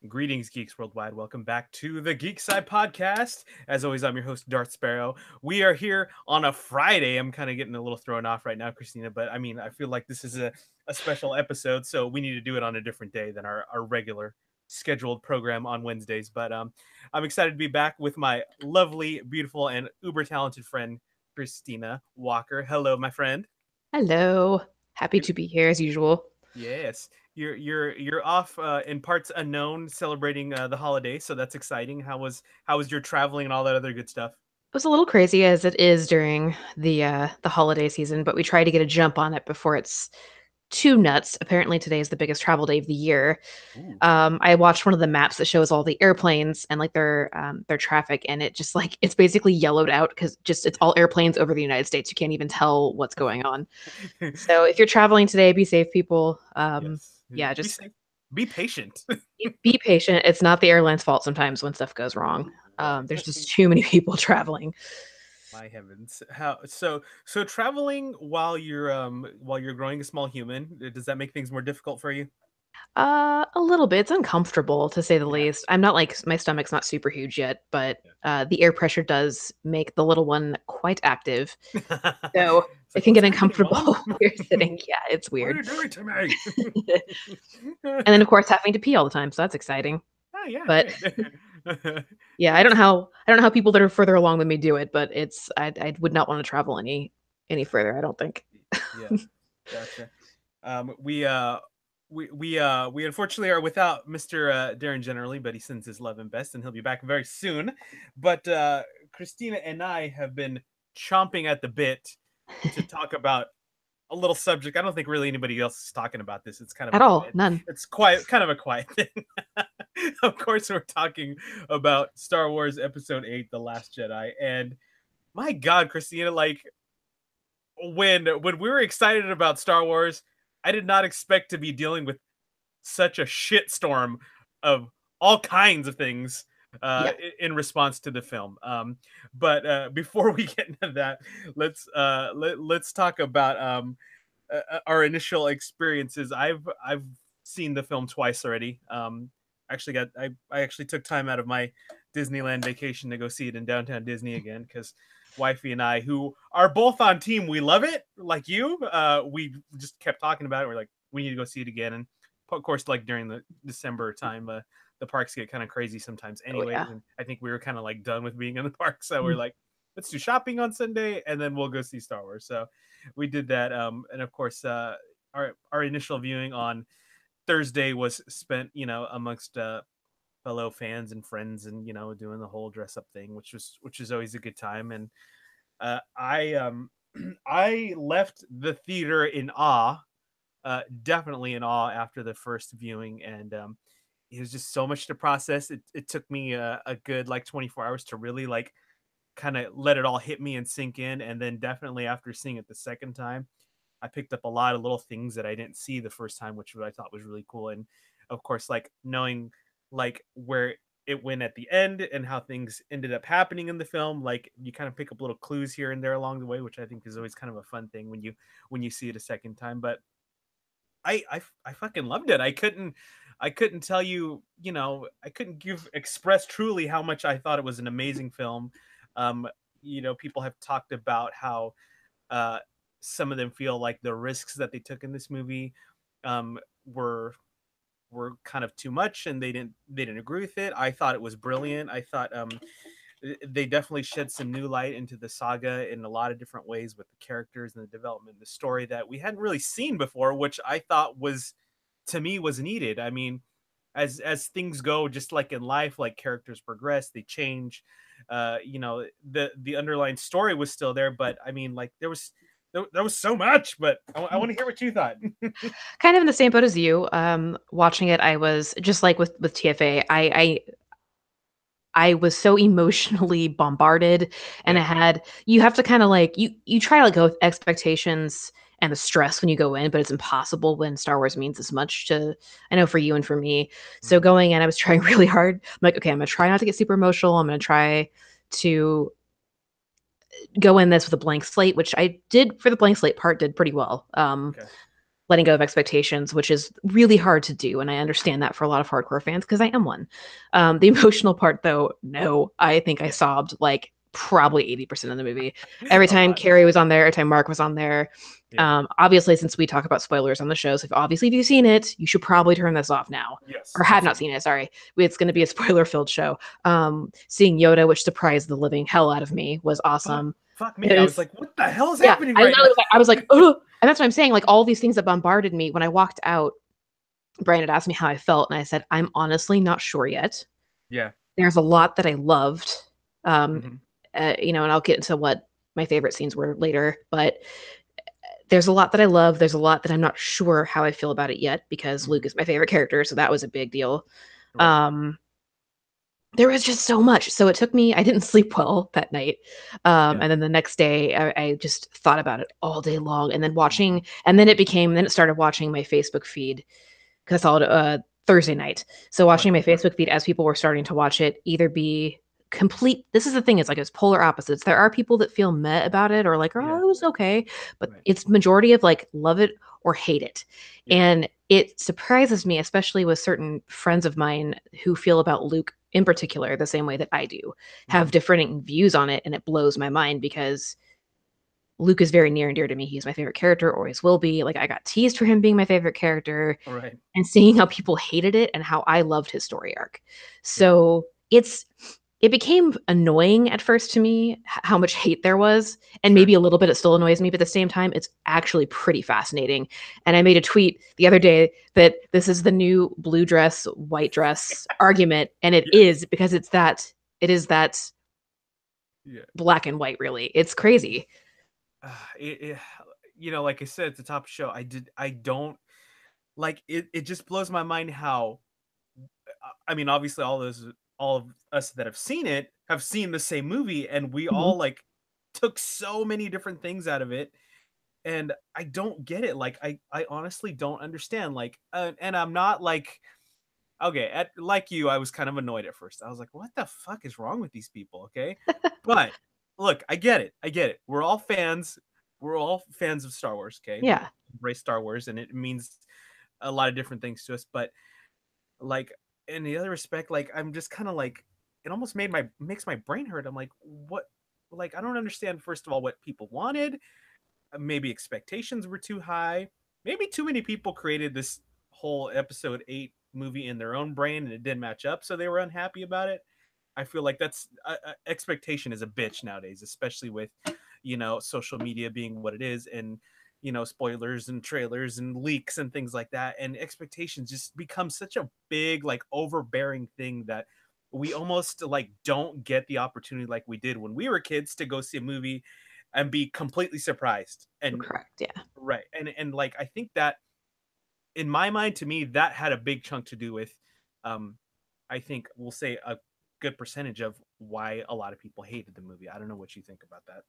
Greetings, geeks worldwide. Welcome back to the Geek Side Podcast. As always, I'm your host, Darth Sparrow. We are here on a Friday. I'm kind of getting a little thrown off right now, Christina, but I feel like this is a special episode, so we need to do it on a different day than our regular scheduled program on Wednesdays. But I'm excited to be back with my lovely, beautiful, and uber talented friend, Christina Walker. Hello, my friend. Hello. Happy to be here as usual. Yes, you're off in parts unknown, celebrating the holiday, so that's exciting. How was your traveling and all that other good stuff? It was a little crazy as it is during the holiday season, but we try to get a jump on it before it's too nuts. Apparently today is the biggest travel day of the year. Ooh. I watched one of the maps that shows all the airplanes and like their traffic, and it just like it's basically yellowed out because just it's all airplanes over the United States. You can't even tell what's going on. So if you're traveling today, be safe, people. Yes. Yeah, Be just safe. Be patient. be patient. It's not the airline's fault sometimes when stuff goes wrong. Right. There's just too many people traveling. My heavens. How so traveling while you're growing a small human, does that make things more difficult for you? A little bit. It's uncomfortable to say the Yeah. least. I'm not like my stomach's not super huge yet, but Yeah. the air pressure does make the little one quite active. So It's it like, can what's get happening, uncomfortable Mom? when you're sitting. Yeah, it's What are weird. you doing to me? And then of course having to pee all the time, so that's exciting. Oh yeah, But good. yeah, Nice. I don't know how people that are further along than me do it, but I would not want to travel any further, I don't think. Yeah, gotcha. We unfortunately are without Mr. Dern generally, but he sends his love and best, and he'll be back very soon. But Christina and I have been chomping at the bit to talk about a little subject. I don't think really anybody else is talking about this. It's kind of a At all. quiet. None. It's quiet, kind of a quiet thing. Of course, we're talking about Star Wars Episode 8, The Last Jedi, and my God, Christina, like when we were excited about Star Wars, I did not expect to be dealing with such a shitstorm of all kinds of things Yeah. in response to the film. But before we get into that, let's talk about our initial experiences. I've seen the film twice already. I actually took time out of my Disneyland vacation to go see it in downtown Disney again because wifey and I, who are both on team, we love it like you. We just kept talking about it. We're like, we need to go see it again, and of course, like during the December time, the parks get kind of crazy sometimes, Oh anyways. yeah. And I think we were kind of like done with being in the park, so we're Mm. like, let's do shopping on Sunday, and then we'll go see Star Wars. So we did that, and of course, our initial viewing on Thursday was spent, amongst fellow fans and friends, and doing the whole dress up thing, which is always a good time. And I I left the theater in awe, definitely in awe after the first viewing, and it was just so much to process. It took me a good like 24 hours to really like kind of let it all hit me and sink in, and then definitely after seeing it the second time, I picked up a lot of little things that I didn't see the first time, which I thought was really cool. And of course, like knowing like where it went at the end and how things ended up happening in the film, like you kind of pick up little clues here and there along the way, which I think is always kind of a fun thing when you see it a second time. But I fucking loved it. I couldn't tell you, I couldn't give express truly how much I thought it was an amazing film. Um, people have talked about how uh, some of them feel like the risks that they took in this movie um, were kind of too much, and they didn't agree with it. I thought it was brilliant. I thought they definitely shed some new light into the saga in a lot of different ways with the characters and the development, the story that we hadn't really seen before, which I thought was to me was needed. I mean, as things go, just like in life, like characters progress, they change. The underlying story was still there, but I mean, like there was so much. But I want to hear what you thought. Kind of in the same boat as you. Watching it, I was just like with TFA. I was so emotionally bombarded, and Yeah. I had you have to kind of like you try to like go with expectations and the stress when you go in, but it's impossible when Star Wars means as much to I know for you and for me. So Mhm. going in, I was trying really hard. I'm like, okay, I'm gonna try not to get super emotional. I'm gonna try to go in this with a blank slate, which I did for the blank slate part, did pretty well. Okay. letting go of expectations, which is really hard to do. And I understand that for a lot of hardcore fans because I am one. The emotional part, though, no, I think I Yeah. sobbed like probably 80% of the movie. Every A time lot. Carrie was on there, every time Mark was on there. Yeah. Obviously, since we talk about spoilers on the show, so if you've seen it, you should probably turn this off now. Yes, Or had not absolutely. seen it, sorry. It's going to be Yeah. a spoiler-filled show. Seeing Yoda, which surprised the living hell out of me, was Fuck, awesome. fuck It me. I was was like, what the hell is yeah, happening I right now? literally I was like, oh, and that's what I'm saying. Like all these things that bombarded me when I walked out, Brian had asked me how I felt, and I said, I'm honestly not sure yet. Yeah. There's a lot that I loved. Um, Hmm. and I'll get into what my favorite scenes were later, but there's a lot that I love. There's a lot that I'm not sure how I feel about it yet because Hmm. Luke is my favorite character, so that was a big deal. Right. Um, there was just so much. So it took me, I didn't sleep well that night. Yeah. And then the next day, I just thought about it all day long. And then Hmm. then it started watching my Facebook feed because I saw it Thursday night. So watching Right. my Facebook feed as people were starting to watch it, either be complete. This is the thing; it's like it's polar opposites. There are people that feel meh about it or like, oh, Yeah. it was okay, but Right. it's majority of like love it or hate it, Yeah. and it surprises me, especially with certain friends of mine who feel about Luke in particular the same way that I do, have Hmm. different views on it, and it blows my mind because Luke is very near and dear to me. He's my favorite character, always will be. Like I got teased for him being my favorite character Right. and seeing how people hated it and how I loved his story arc. Yeah. So it became annoying at first to me how much hate there was, and maybe Sure. a little bit it still annoys me, but at the same time, it's actually pretty fascinating. And I made a tweet the other day that this is the new blue dress, white dress argument, and it Yes. is because it is that Yeah. black and white, really. It's crazy. It, it, like I said at the top of the show, I don't like it. It just blows my mind how, I mean, obviously all of us that have seen it have seen the same movie, and we Mhm. all like took so many different things out of it, and I don't get it. Like I honestly don't understand. Like, and I'm not like, okay, like you, I was kind of annoyed at first. I was like, what the fuck is wrong with these people? Okay, but look, I get it. I get it. We're all fans. We're all fans of Star Wars. Okay, we Yeah. embrace Star Wars, and it means a lot of different things to us. But like in the other respect, like I'm just kind of like, it almost makes my brain hurt. I'm like, what? Like I don't understand. First of all, what people wanted. Maybe expectations were too high. Maybe too many people created this whole episode 8 movie in their own brain and it didn't match up, so they were unhappy about it. I feel like that's expectation is a bitch nowadays, especially with social media being what it is, and spoilers and trailers and leaks and things like that, and expectations just become such a big like overbearing thing that we almost like don't get the opportunity like we did when we were kids to go see a movie and be completely surprised. And Correct. Yeah. right, and like I think that in my mind, to me, that had a big chunk to do with, um I think we'll say a good percentage of why a lot of people hated the movie. I don't know what you think about that.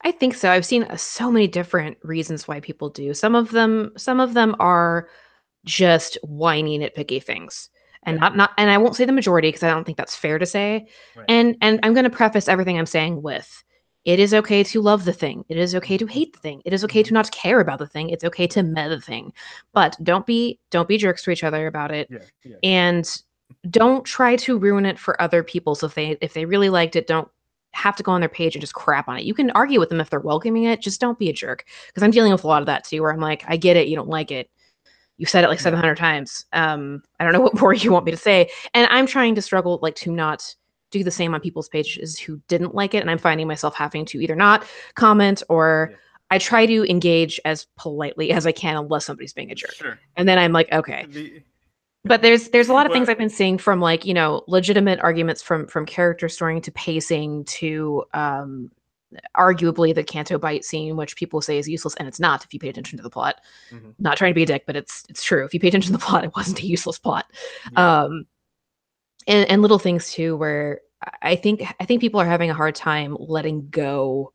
I think so. I've seen so many different reasons why people do. Some of them are just whiny, nitpicky things. And Yeah. not, and I won't say the majority because I don't think that's fair to say. Right. And I'm going to preface everything I'm saying with it is okay to love the thing. It is okay to Hmm. hate the thing. It is okay to Hmm. not care about the thing. It's okay to Right. meh the thing. Right. But don't be jerks to each other about it. Yeah. Yeah. And don't try to ruin it for other people. So if they really liked it, don't have to go on their page and just crap on it. You can argue with them if they're welcoming it. Just don't be a jerk. Because I'm dealing with a lot of that too, where I'm like, I get it, you don't like it. You've said it like Yeah. 700 times. I don't know what more you want me to say. And I'm trying to struggle like to not do the same on people's pages who didn't like it. And I'm finding myself having to either not comment or Yeah. I try to engage as politely as I can unless somebody's being a jerk. Sure. And then I'm like, okay. The But there's a lot of well, things I've been seeing from like, legitimate arguments from character storying to pacing to arguably the Canto Bite scene, which people say is useless, and it's not if you pay attention to the plot. mhm, Not trying to be a dick, but it's true. If you pay attention to the plot, it wasn't a useless plot. yeah. Um, and little things too, where I think people are having a hard time letting go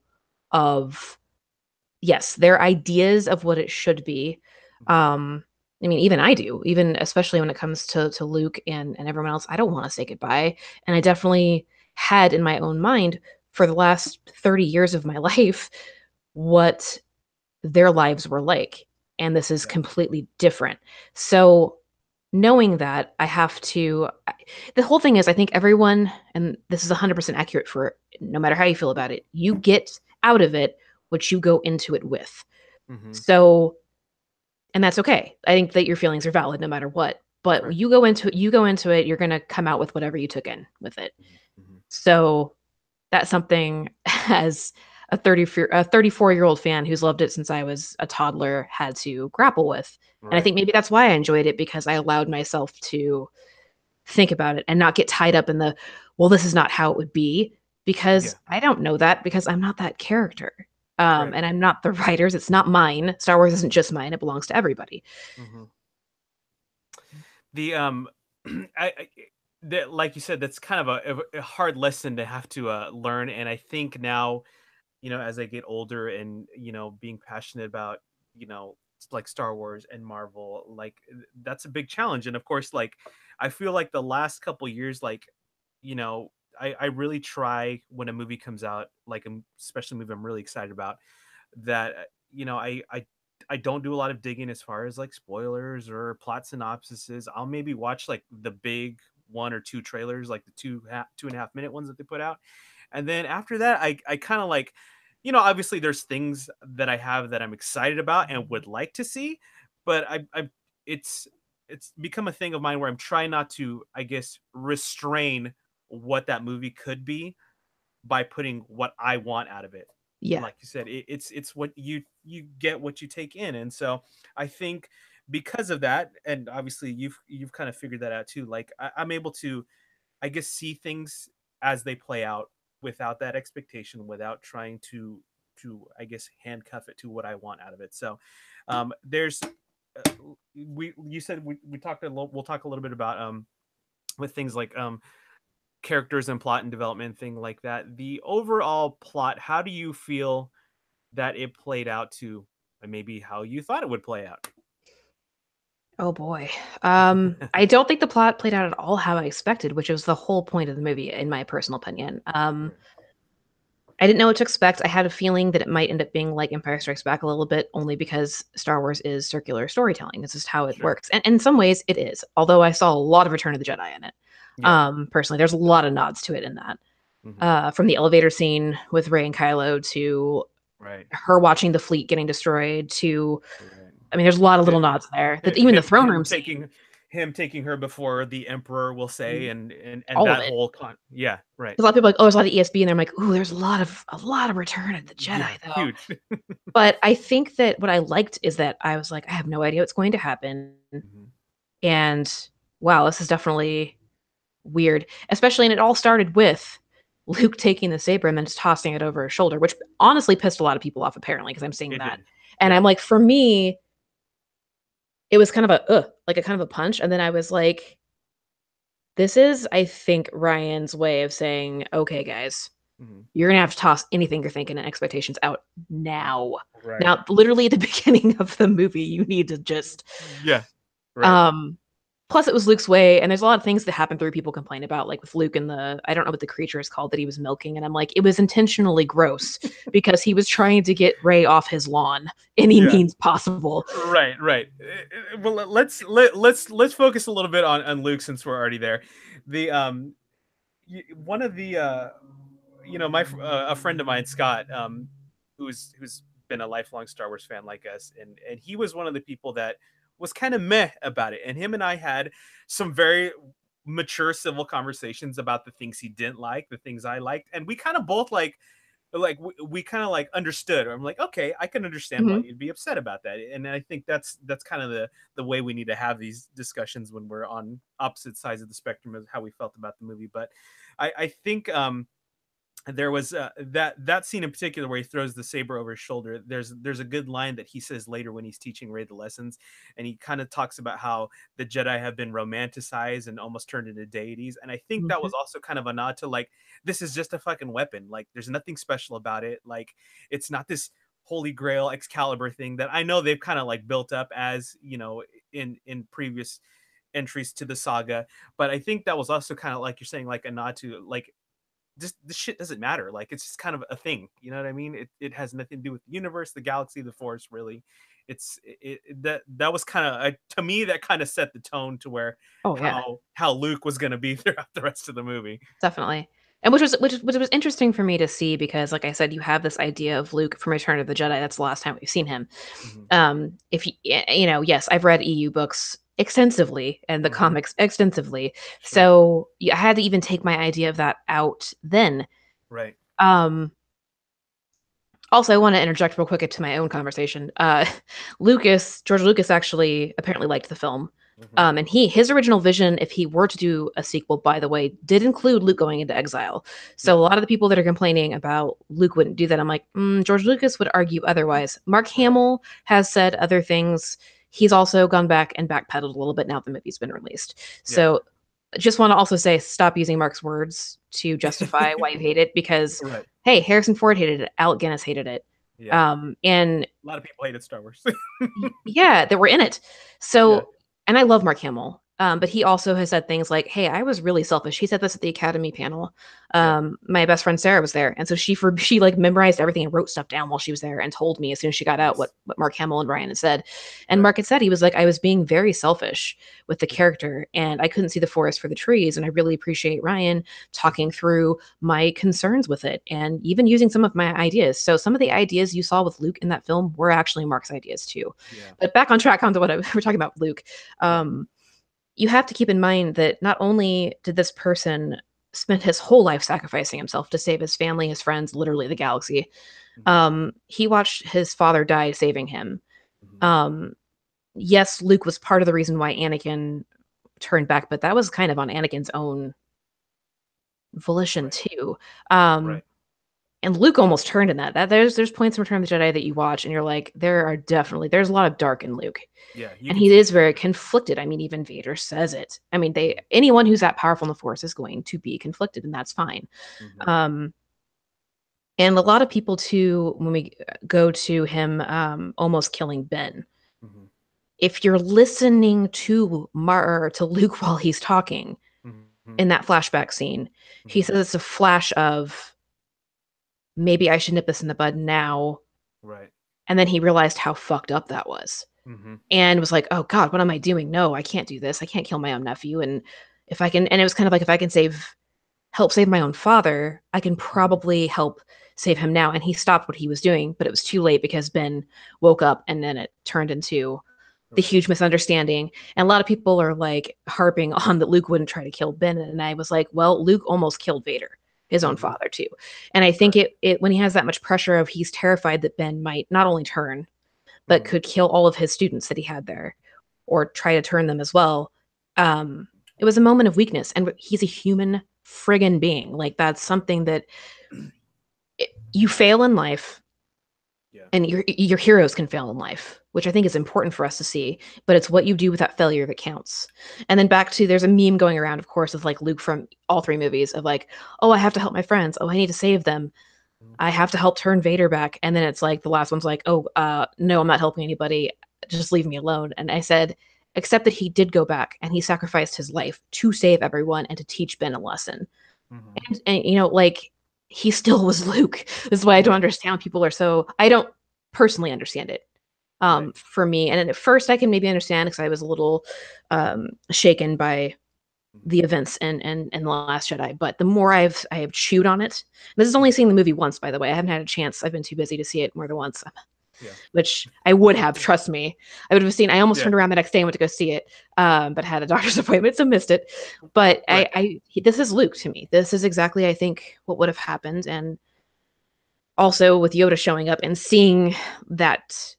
of yes, their ideas of what it should be. Mhm. Um, I mean, even I do, even especially when it comes to Luke and everyone else. I don't want to say goodbye, and I definitely had in my own mind for the last 30 years of my life what their lives were like. and this is Yeah. completely different. So knowing that, I have to the whole thing is I think everyone, and this is 100% accurate for no matter how you feel about it, you get out of it what you go into it with. Hmm. So, and that's okay. I think that your feelings are valid no matter what. But Right. you go into it, you're gonna come out with whatever you took in with it. Hmm. So that's something as a 34-year-old fan who's loved it since I was a toddler had to grapple with. And I Right. think maybe that's why I enjoyed it because I allowed myself to think about it and not get tied up in the, well, this is not how it would be because Yeah. I don't know that because I'm not that character. Right. And I'm not the writers. It's not mine. Star Wars isn't just mine. It belongs to everybody. Hmm. The I that, like you said, that's kind of a hard lesson to have to learn. And I think now, as I get older and being passionate about like Star Wars and Marvel, like that's a big challenge. And of course, like I feel like the last couple years, like you know. I really try when a movie comes out, like especially a movie I'm really excited about, that I don't do a lot of digging as far as like spoilers or plot synopsises. I'll maybe watch like the big one or two trailers, like the 2.5 minute ones that they put out, and then after that, I kind of like, obviously there's things that I have that I'm excited about and would like to see, but I it's it's become a thing of mine where I'm trying not to, I guess, restrain what that movie could be by putting what I want out of it. Yeah. Like you said, it's what you get what you take in, and so I think because of that, and obviously you've kind of figured that out too. Like I'm able to, I guess, see things as they play out without that expectation, without trying to I guess handcuff it to what I want out of it. So there's we you said we talked a little, we'll talk a little bit about with things like characters and plot and development, thing like that. The overall plot, how do you feel that it played out to maybe how you thought it would play out? Oh boy. I don't think the plot played out at all how I expected, which was the whole point of the movie, in my personal opinion. Right. I didn't know what to expect. I had a feeling that it might end up being like Empire Strikes Back a little bit, only because Star Wars is circular storytelling. This is how it Sure. works. And in some ways, it is, although I saw a lot of Return of the Jedi in it. Yeah. Personally, there's a lot of nods to it in that. Hmm. From the elevator scene with Rey and Kylo to Right. her watching the fleet getting destroyed to, Right. I mean, there's a lot of little Hi- nods there. That even the him throne him room scene, taking her before the emperor will say, and all of that it. whole yeah, right. 'Cause a lot of people are like, oh, there's a lot of ESB, and they're like, ooh, there's a lot of Return of the Jedi Yeah, though. huge. But I think that what I liked is that I was like, I have no idea what's going to happen. Hmm. And wow, this is definitely weird. Especially, and it all started with Luke taking the saber and then just tossing it over his shoulder, which honestly pissed a lot of people off, apparently, because I'm seeing It that. did. And Yeah. I'm like, for me, it was kind of a like a kind of a punch. And then I was like, this is, I think, Ryan's way of saying, okay, guys, Hmm. you're gonna have to toss anything you're thinking and expectations out now. Right. Now, literally at the beginning of the movie, you need to just Yeah. Right. um plus it was Luke's way, and there's a lot of things that happen through people complain about, like with Luke and the I don't know what the creature is called that he was milking, and I'm like, it was intentionally gross because he was trying to get Ray off his lawn any Yeah. means possible. Right, right. Well, let's focus a little bit on Luke since we're already there. The one of the my a friend of mine, Scott, who's been a lifelong Star Wars fan like us, and he was one of the people that was kind of meh about it, and him and I had some very mature civil conversations about the things he didn't like, the things I liked, and we kind of both we kind of like understood. I'm like, okay, I can understand why Mhm. you'd be upset about that, and I think that's kind of the way we need to have these discussions when we're on opposite sides of the spectrum of how we felt about the movie. But I think there was that scene in particular where he throws the saber over his shoulder. There's a good line that he says later when he's teaching Ray the lessons, and he kind of talks about how the Jedi have been romanticized and almost turned into deities. And I think that was Mhm. also kind of a nod to like, this is just a fucking weapon. Like there's nothing special about it. Like it's not this holy grail Excalibur thing that I know they've kind of like built up as in previous entries to the saga. But I think that was also kind of like you're saying, like a nod to like, just this shit doesn't matter. Like it's just kind of a thing. You know what I mean? It has nothing to do with the universe, the galaxy, the force, really. that was kind of, to me, that kind of set the tone to where Oh yeah, how Luke was going to be throughout the rest of the movie. definitely. And which was interesting for me to see because, like I said, you have this idea of Luke from Return of the Jedi. That's the last time we've seen him. Hmm. If yes, I've read EU books extensively and the Hmm. comics extensively, Sure. so I had to even take my idea of that out then. Right. Um, Also, I want to interject real quick into my own conversation. George Lucas actually apparently liked the film. Hmm. And his original vision, if he were to do a sequel, by the way, did include Luke going into exile. So Yeah. a lot of the people that are complaining about Luke wouldn't do that, I'm like, George Lucas would argue otherwise. Mark Right. Hamill has said other things. He's also gone back and backpedaled a little bit now the movie's been released. Yeah. So just want to also say, stop using Mark's words to justify why you hate it, because Right. hey, Harrison Ford hated it, Alec Guinness hated it, Yeah. and A lot of people hated Star Wars. yeah, that were in it. Yeah. So, and I love Mark Hamill, but he also has said things like, "Hey, I was really selfish." He said this at the Academy panel. Yeah. My best friend Sarah was there, and so she like memorized everything and wrote stuff down while she was there, and told me as soon as she got out Nice. what Mark Hamill and Ryan had said. And Right. Mark had said he was like, "I was being very selfish with the Mhm. character, and I couldn't see the forest for the trees, and I really appreciate Ryan talking through my concerns with it, and even using some of my ideas." So some of the ideas you saw with Luke in that film were actually Mark's ideas too. Yeah. But back on track onto what we're talking about, Luke. Yeah. You have to keep in mind that not only did this person spend his whole life sacrificing himself to save his family, his friends, literally the galaxy. Mhm. He watched his father die saving him. Mhm. Um, yes, Luke was part of the reason why Anakin turned back, but that was kind of on Anakin's own volition Right. too. Right. Um, and Luke almost turned in that. There's points in Return of the Jedi that you watch and you're like, there's a lot of dark in Luke. Yeah. You And can he see is it. very conflicted. I mean, even Vader says it. I mean, they Mhm. anyone who's that powerful in the Force is going to be conflicted, and that's fine. Mhm. Um, and a lot of people too, when we go to him almost killing Ben, Mhm. if you're listening to to Luke while he's talking Mhm. in that flashback scene, he Mhm. says it's a flash of maybe I should nip this in the bud now. Right. And then he realized how fucked up that was Mhm. and was like, "Oh God, what am I doing? No, I can't do this. I can't kill my own nephew." And if I can, and it was kind of like, if I can help save my own father, I can Mhm. probably help save him now. And he stopped what he was doing, but it was too late because Ben woke up and then it turned into the Right. huge misunderstanding. And a lot of people are like harping on that Luke wouldn't try to kill Ben. And I was like, well, Luke almost killed Vader, his own Mhm. father, too. And I think Right. it when he has that much pressure of he's terrified that Ben might not only turn, but Mhm. could kill all of his students that he had there or try to turn them as well. Um, it was a moment of weakness. And he's a human friggin' being. Like, that's something that you fail in life Yeah. and your heroes can fail in life, which I think is important for us to see, but it's what you do with that failure that counts. And then back to, there's a meme going around, of course, of like Luke from all three movies of like, oh, I have to help my friends. Oh, I need to save them. Mhm. I have to help turn Vader back. And then it's like the last one's like, oh, no, I'm not helping anybody. Just leave me alone. And I said, except that he did go back and he sacrificed his life to save everyone and to teach Ben a lesson. Mhm. And like, he still was Luke. This is why I don't Right. understand people are so, I don't personally understand it. Right. For me. And at first I can maybe understand because I was a little shaken by Mhm. the events and the Last Jedi. But the more I have chewed on it, this is only seeing the movie once, by the way. I haven't had a chance. I've been too busy to see it more than once, Yeah. which I would have. Trust me, I would have seen. I almost Yeah. turned around the next day and went to go see it, but had a doctor's appointment, so missed it. But Right. this is Luke to me. This is exactly, I think, what would have happened. And also with Yoda showing up and seeing that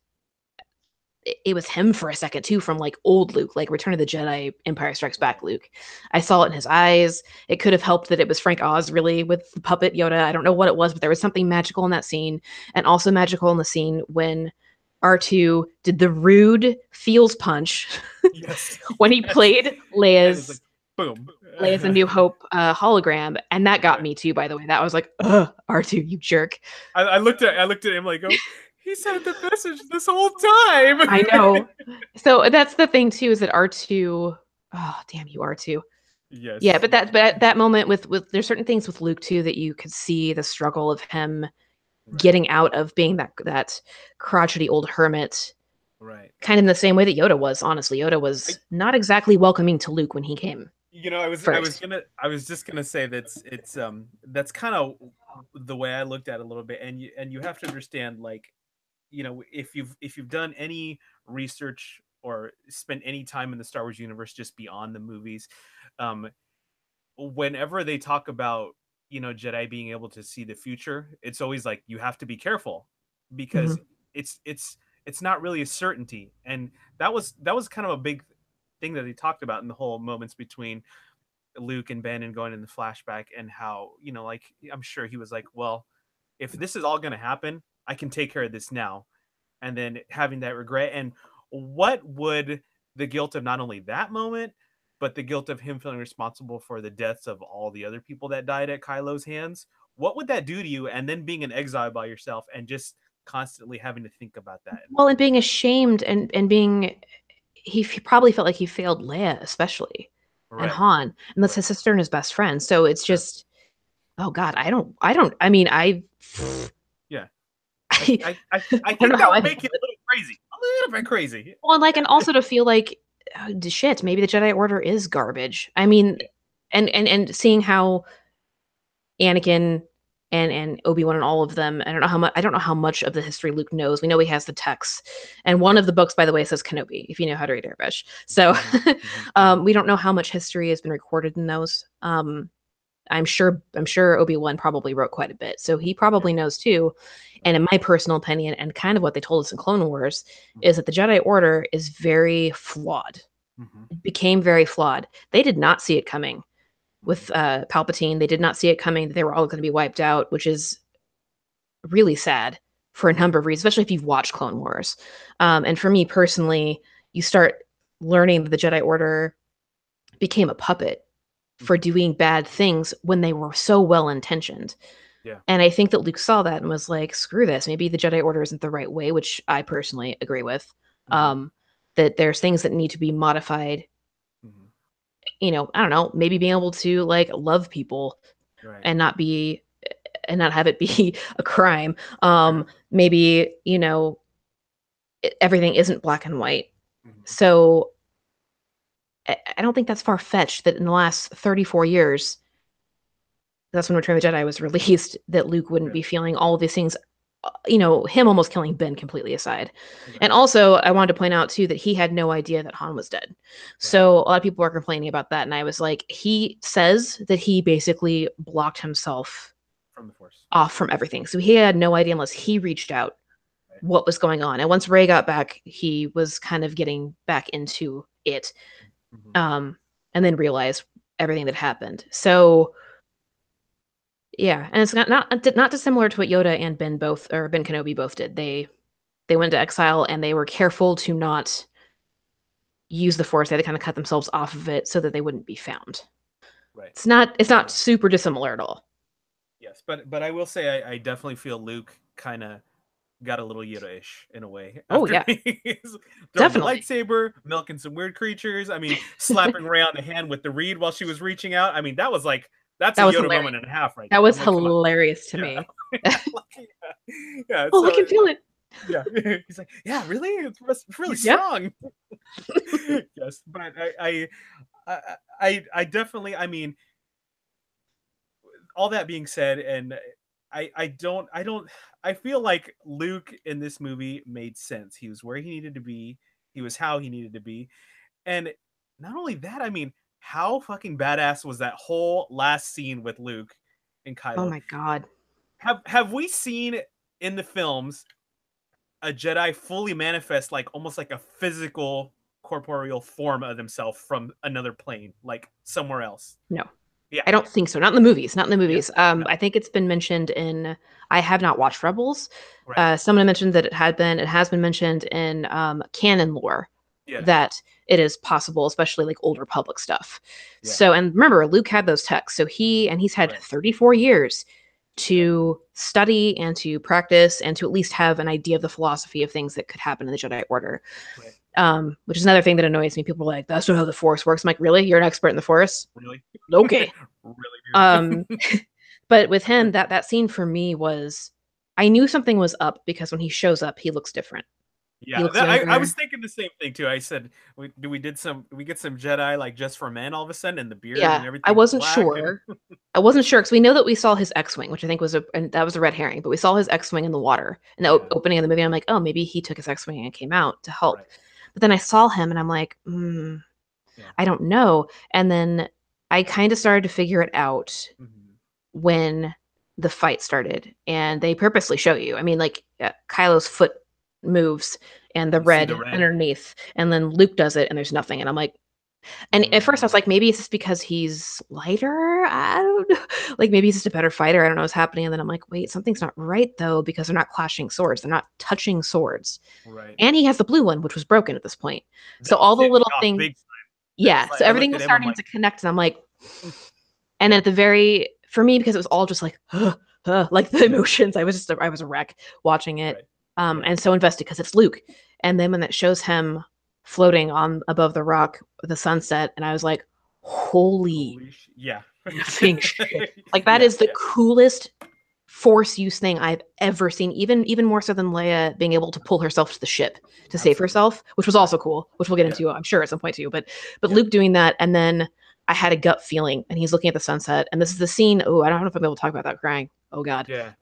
it was him for a second too, from like old Luke, like Return of the Jedi, Empire Strikes Back Right. Luke. I saw it in his eyes. It could have helped that it was Frank Oz really with the puppet Yoda. I don't know what it was, but there was something magical in that scene, and also magical in the scene when R2 did the rude feels punch Yes. when he Yes. played And it's like boom. Leia's A New Hope hologram, and that got Right. me too. By the way, that was like, ugh, R2, you jerk. I looked at him like, oh, he sent the message this whole time. I know. So that's the thing too, is that R2, oh damn you R2. Yeah, Yes. but that moment with there's certain things with Luke too that you could see the struggle of him Right. getting out of being that crotchety old hermit Right. Kind of in the same way that Yoda was, honestly. Yoda I, was not exactly welcoming to Luke when he came first. I was just gonna say that's kind of the way I looked at it a little bit, and you have to understand, like, if you've done any research or spent any time in the Star Wars universe just beyond the movies, um, whenever they talk about Jedi being able to see the future, it's always like you have to be careful because Mhm. it's it's it's not really a certainty, and that was kind of a big thing that they talked about in the whole moments between Luke and Ben and going in the flashback, and how like I'm sure he was like, well, if this is all going to happen, I can take care of this now, and then having that regret, and what would the guilt of not only that moment but the guilt of him feeling responsible for the deaths of all the other people that died at Kylo's hands, what would that do to you, and then being in exile by yourself and just constantly having to think about that. Well, and being ashamed and being he probably felt like he failed Leia, especially, and Right. Han, and that's Right. his sister and his best friend. So it's Sure. just, oh God, I mean, Yeah. I, I I don't think know that how I would feel. make it a little crazy, a little bit crazy. Well, and like, and also to feel like, shit, maybe the Jedi Order is garbage. I mean, Yeah. and seeing how Anakin and Obi-Wan and all of them, I don't know how much of the history Luke knows. We know he has the texts. And one Right. of the books, by the way, says Kenobi, if you know how to read Arabic. So Mm-hmm, mm-hmm, mm-hmm. we don't know how much history has been recorded in those. I'm sure Obi-Wan probably wrote quite a bit. So he Yeah. probably knows too. And Right. in my personal opinion, and kind of what they told us in Clone Wars, is Mm-hmm, that the Jedi Order is very flawed. mm-hmm, It became very flawed. They did not see it coming mm-hmm. with Palpatine. They did not see it coming that they were all going to be wiped out, which is really sad for a number of reasons, especially if you've watched Clone Wars. And for me personally, you start learning that the Jedi Order became a puppet for Mm-hmm. doing bad things when they were so well intentioned. Yeah. And I think that Luke saw that and was like, screw this. Maybe the Jedi Order isn't the right way, which I personally agree with. Mm-hmm, Um, that there's things that need to be modified. mm-hmm. I don't know, maybe being able to like love people Right. and not have it be a crime. Sure. Maybe, everything isn't black and white. Mm-hmm. So I don't think that's far fetched that in the last 34 years, that's when Return of the Jedi was released, that Luke wouldn't Yeah. be feeling all of these things, him almost killing Ben completely aside. And Right. also, I wanted to point out too that he had no idea that Han was dead. Right. So a lot of people were complaining about that. And I was like, he says that he basically blocked himself From the Force. off from everything. So he had no idea unless he reached out Right. what was going on. And once Ray got back, he was kind of getting back into it, Mm-hmm. um, and then realized everything that happened. So yeah, and it's not dissimilar to what Yoda and Ben Kenobi both did. They went to exile and they were careful to not use the Force. They had to kind of cut themselves off of it so that they wouldn't be found. Right. It's not Yeah. super dissimilar at all. Yes, but I will say I definitely feel Luke kind of got a little Yoda-ish in a way Oh after yeah, he's throwing the definitely. lightsaber, milking some weird creatures. I mean, slapping Ray on the hand with the reed while she was reaching out. I mean, that was like that's a That was Yoda hilarious. moment and a half right That there. was I'm like, come on, hilarious to yeah, me. like, yeah. Oh, I So can feel it. yeah, he's like, yeah, really, it's really Yep. strong. Yes, but I definitely, I mean, all that being said, and I feel like Luke in this movie made sense. He was where he needed to be. He was how he needed to be. And not only that, I mean, how fucking badass was that whole last scene with Luke and Oh Kylo? my god. Have we seen in the films a Jedi fully manifest, like almost like a physical corporeal form of themselves from another plane, like somewhere else? No. Yeah. I don't think so. Not in the movies. Not in the Yeah. movies. No. I think it's been mentioned in. I have not watched Rebels. Right. Someone mentioned that it had been. It has been mentioned in canon lore Yeah. that it is possible, especially like Old Republic stuff. Yeah. So, and remember, Luke had those texts. So he's had Right. 34 years Yep. to study and to practice and to at least have an idea of the philosophy of things that could happen in the Jedi Order. Right. Which is another thing that annoys me. People are like, "That's not how the Force works." I'm like, "Really? You're an expert in the Force?" Really? Okay. Really, Um, dude. but with him, that scene for me was, I knew something was up because when he shows up, he looks different. He Yeah, looks I was younger. thinking the same thing too. I said, we get some Jedi like just for men all of a sudden, and the beard and Yeah, I everything's wasn't black, and sure. I wasn't sure because we know that we saw his X-wing, which I think was and that was a red herring, but we saw his X-wing in the water in the yeah, opening of the movie. I'm like, oh, maybe he took his X-wing and came out to help. right, But then I saw him and I'm like, yeah, I don't know. And then I kind of started to figure it out hmm when the fight started, and they purposely show you. I mean, like Kylo's foot moves and the you see the red red, underneath, and then Luke does it, and there's nothing, and I'm like, and at first I was mm, like, maybe it's just because he's lighter. I don't know. Like maybe he's just a better fighter. I don't know what's happening. And then I'm like, wait, something's not right though, because they're not clashing swords. They're not touching swords. right. And he has the blue one, which was broken at this point. So all the Yeah, little oh, things, big. That was yeah. like So I everything looked at was him. I'm starting like, to connect. And I'm like, "Mm, and yeah, at the very, for me, because it was all just like, like the yeah, emotions, I was a wreck watching it. right, yeah. And so invested because it's Luke. And then when it shows him floating on above the rock, the sunset, and I was like, holy Yeah, effing shit. Like that yeah, is the yeah, coolest force use thing I've ever seen, even more so than Leia being able to pull herself to the ship to save absolutely, herself, which was right, also cool, which we'll get yeah, into, I'm sure, at some point too. But yeah, Luke doing that, and then I had a gut feeling, and he's looking at the sunset, and this is the scene. Oh, I don't know if I'm able to talk about that crying. Oh God. yeah,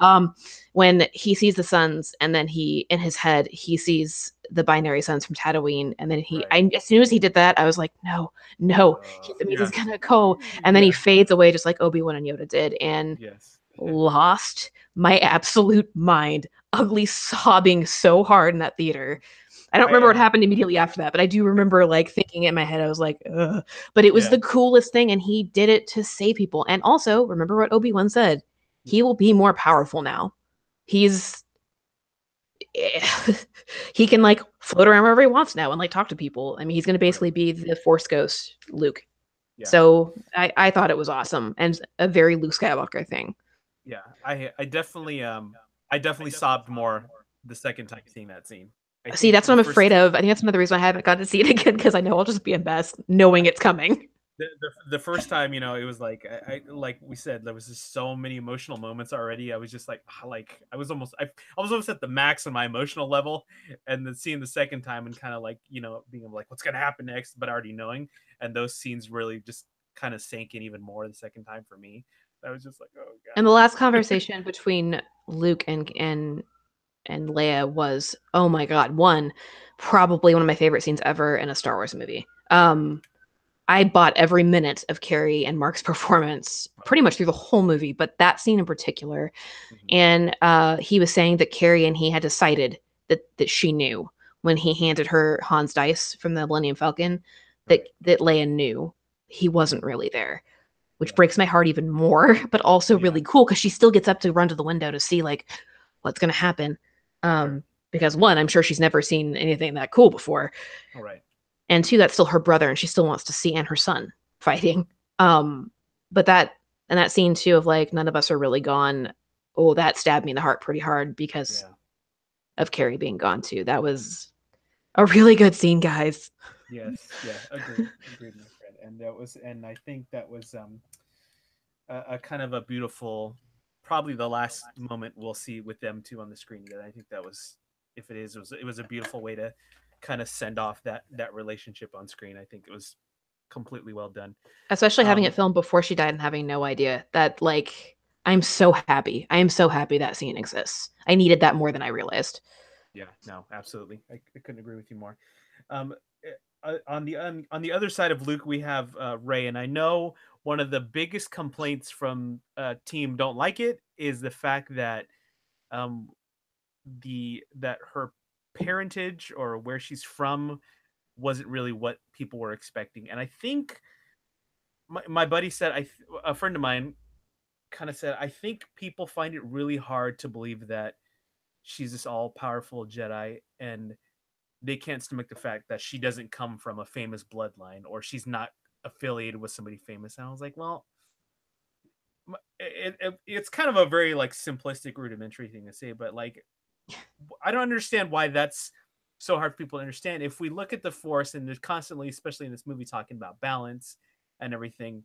When he sees the suns, and then he in his head he sees the binary suns from Tatooine, and then right, as soon as he did that, I was like, no, no, that means he's yeah, gonna go, and then he yeah, fades away just like Obi-Wan and Yoda did, and yes, lost my absolute mind, ugly sobbing so hard in that theater. I don't I remember what happened immediately after that, but I do remember like thinking in my head, I was like, ugh. But it was yeah, the coolest thing, and he did it to save people. And also, remember what Obi-Wan said. He will be more powerful now. He's he can like float around wherever he wants now and like talk to people. I mean, he's gonna right, basically be the Force Ghost Luke. yeah, So I thought it was awesome and a very Luke Skywalker thing. yeah. I definitely sobbed more the second time seeing that scene. I See, think that's what the I'm afraid first of. I think that's another reason I haven't got to see it again because I know I'll just be a mess knowing it's coming. the first time, it was like I like we said, there was just so many emotional moments already. I was just like I was almost at the max of my emotional level, and then seeing the second time and kind of like being like what's gonna happen next, but already knowing, and those scenes really just kind of sank in even more the second time for me. I was just like, oh And the last conversation between Luke and Leia was, oh my god, one probably one of my favorite scenes ever in a Star Wars movie. I bought every minute of Carrie and Mark's performance God. pretty much through the whole movie, but that scene in particular. Mhm. And he was saying that Carrie and he had decided that she knew when he handed her Han's dice from the Millennium Falcon, Right. that Leia knew he wasn't really there, which Yeah. breaks my heart even more, but also Yeah. really cool because she still gets up to run to the window to see like what's going to happen. Sure. Because one, I'm sure she's never seen anything that cool before, All right. and two, that's still her brother, and she still wants to see and her son fighting. Um, but that scene too of like none of us are really gone. Oh, that stabbed me in the heart pretty hard because Yeah. of Carrie being gone too. That was a really good scene, guys. Yes. Yeah. Agreed. Agreed, my friend. And I think that was a kind of a beautiful, probably the last moment we'll see with them two on the screen together. I think that was, if it is, it was a beautiful way to kind of send off that relationship on screen. I think it was completely well done. Especially having it Um, filmed before she died and having no idea that like I'm so happy. I am so happy that scene exists. I needed that more than I realized. yeah, no, absolutely. I couldn't agree with you more. Um, on the other side of Luke, we have Ray, and I know one of the biggest complaints from team don't like it is the fact that um, that her parentage or where she's from wasn't really what people were expecting, and I think my buddy said a friend of mine kind of said I think people find it really hard to believe that she's this all powerful Jedi and they can't stomach the fact that she doesn't come from a famous bloodline or she's not affiliated with somebody famous. And I was like, well, it's kind of a very like simplistic, rudimentary thing to say, but like, I don't understand why that's so hard for people to understand. If we look at the Force and there's constantly, especially in this movie, talking about balance and everything,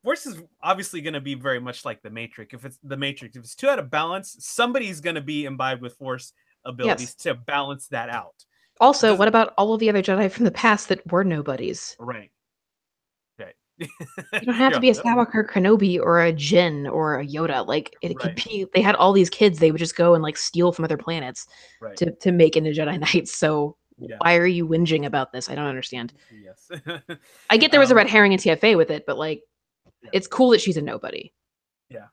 Force is obviously going to be very much like the Matrix. If it's the Matrix, if it's too out of balance, somebody's going to be imbibed with Force Yes. abilities to balance that out. Also, Does what about all of the other Jedi from the past that were nobodies? right, right, You don't have to yeah, be a that was Skywalker, Kenobi, or a Jin or a Yoda. Like it could right, be. They had all these kids. They would just go and like steal from other planets right, to make into Jedi Knights. So yeah, why are you whinging about this? I don't understand. yes, I get there was a red herring in TFA with it, but like yeah, it's cool that she's a nobody. yeah.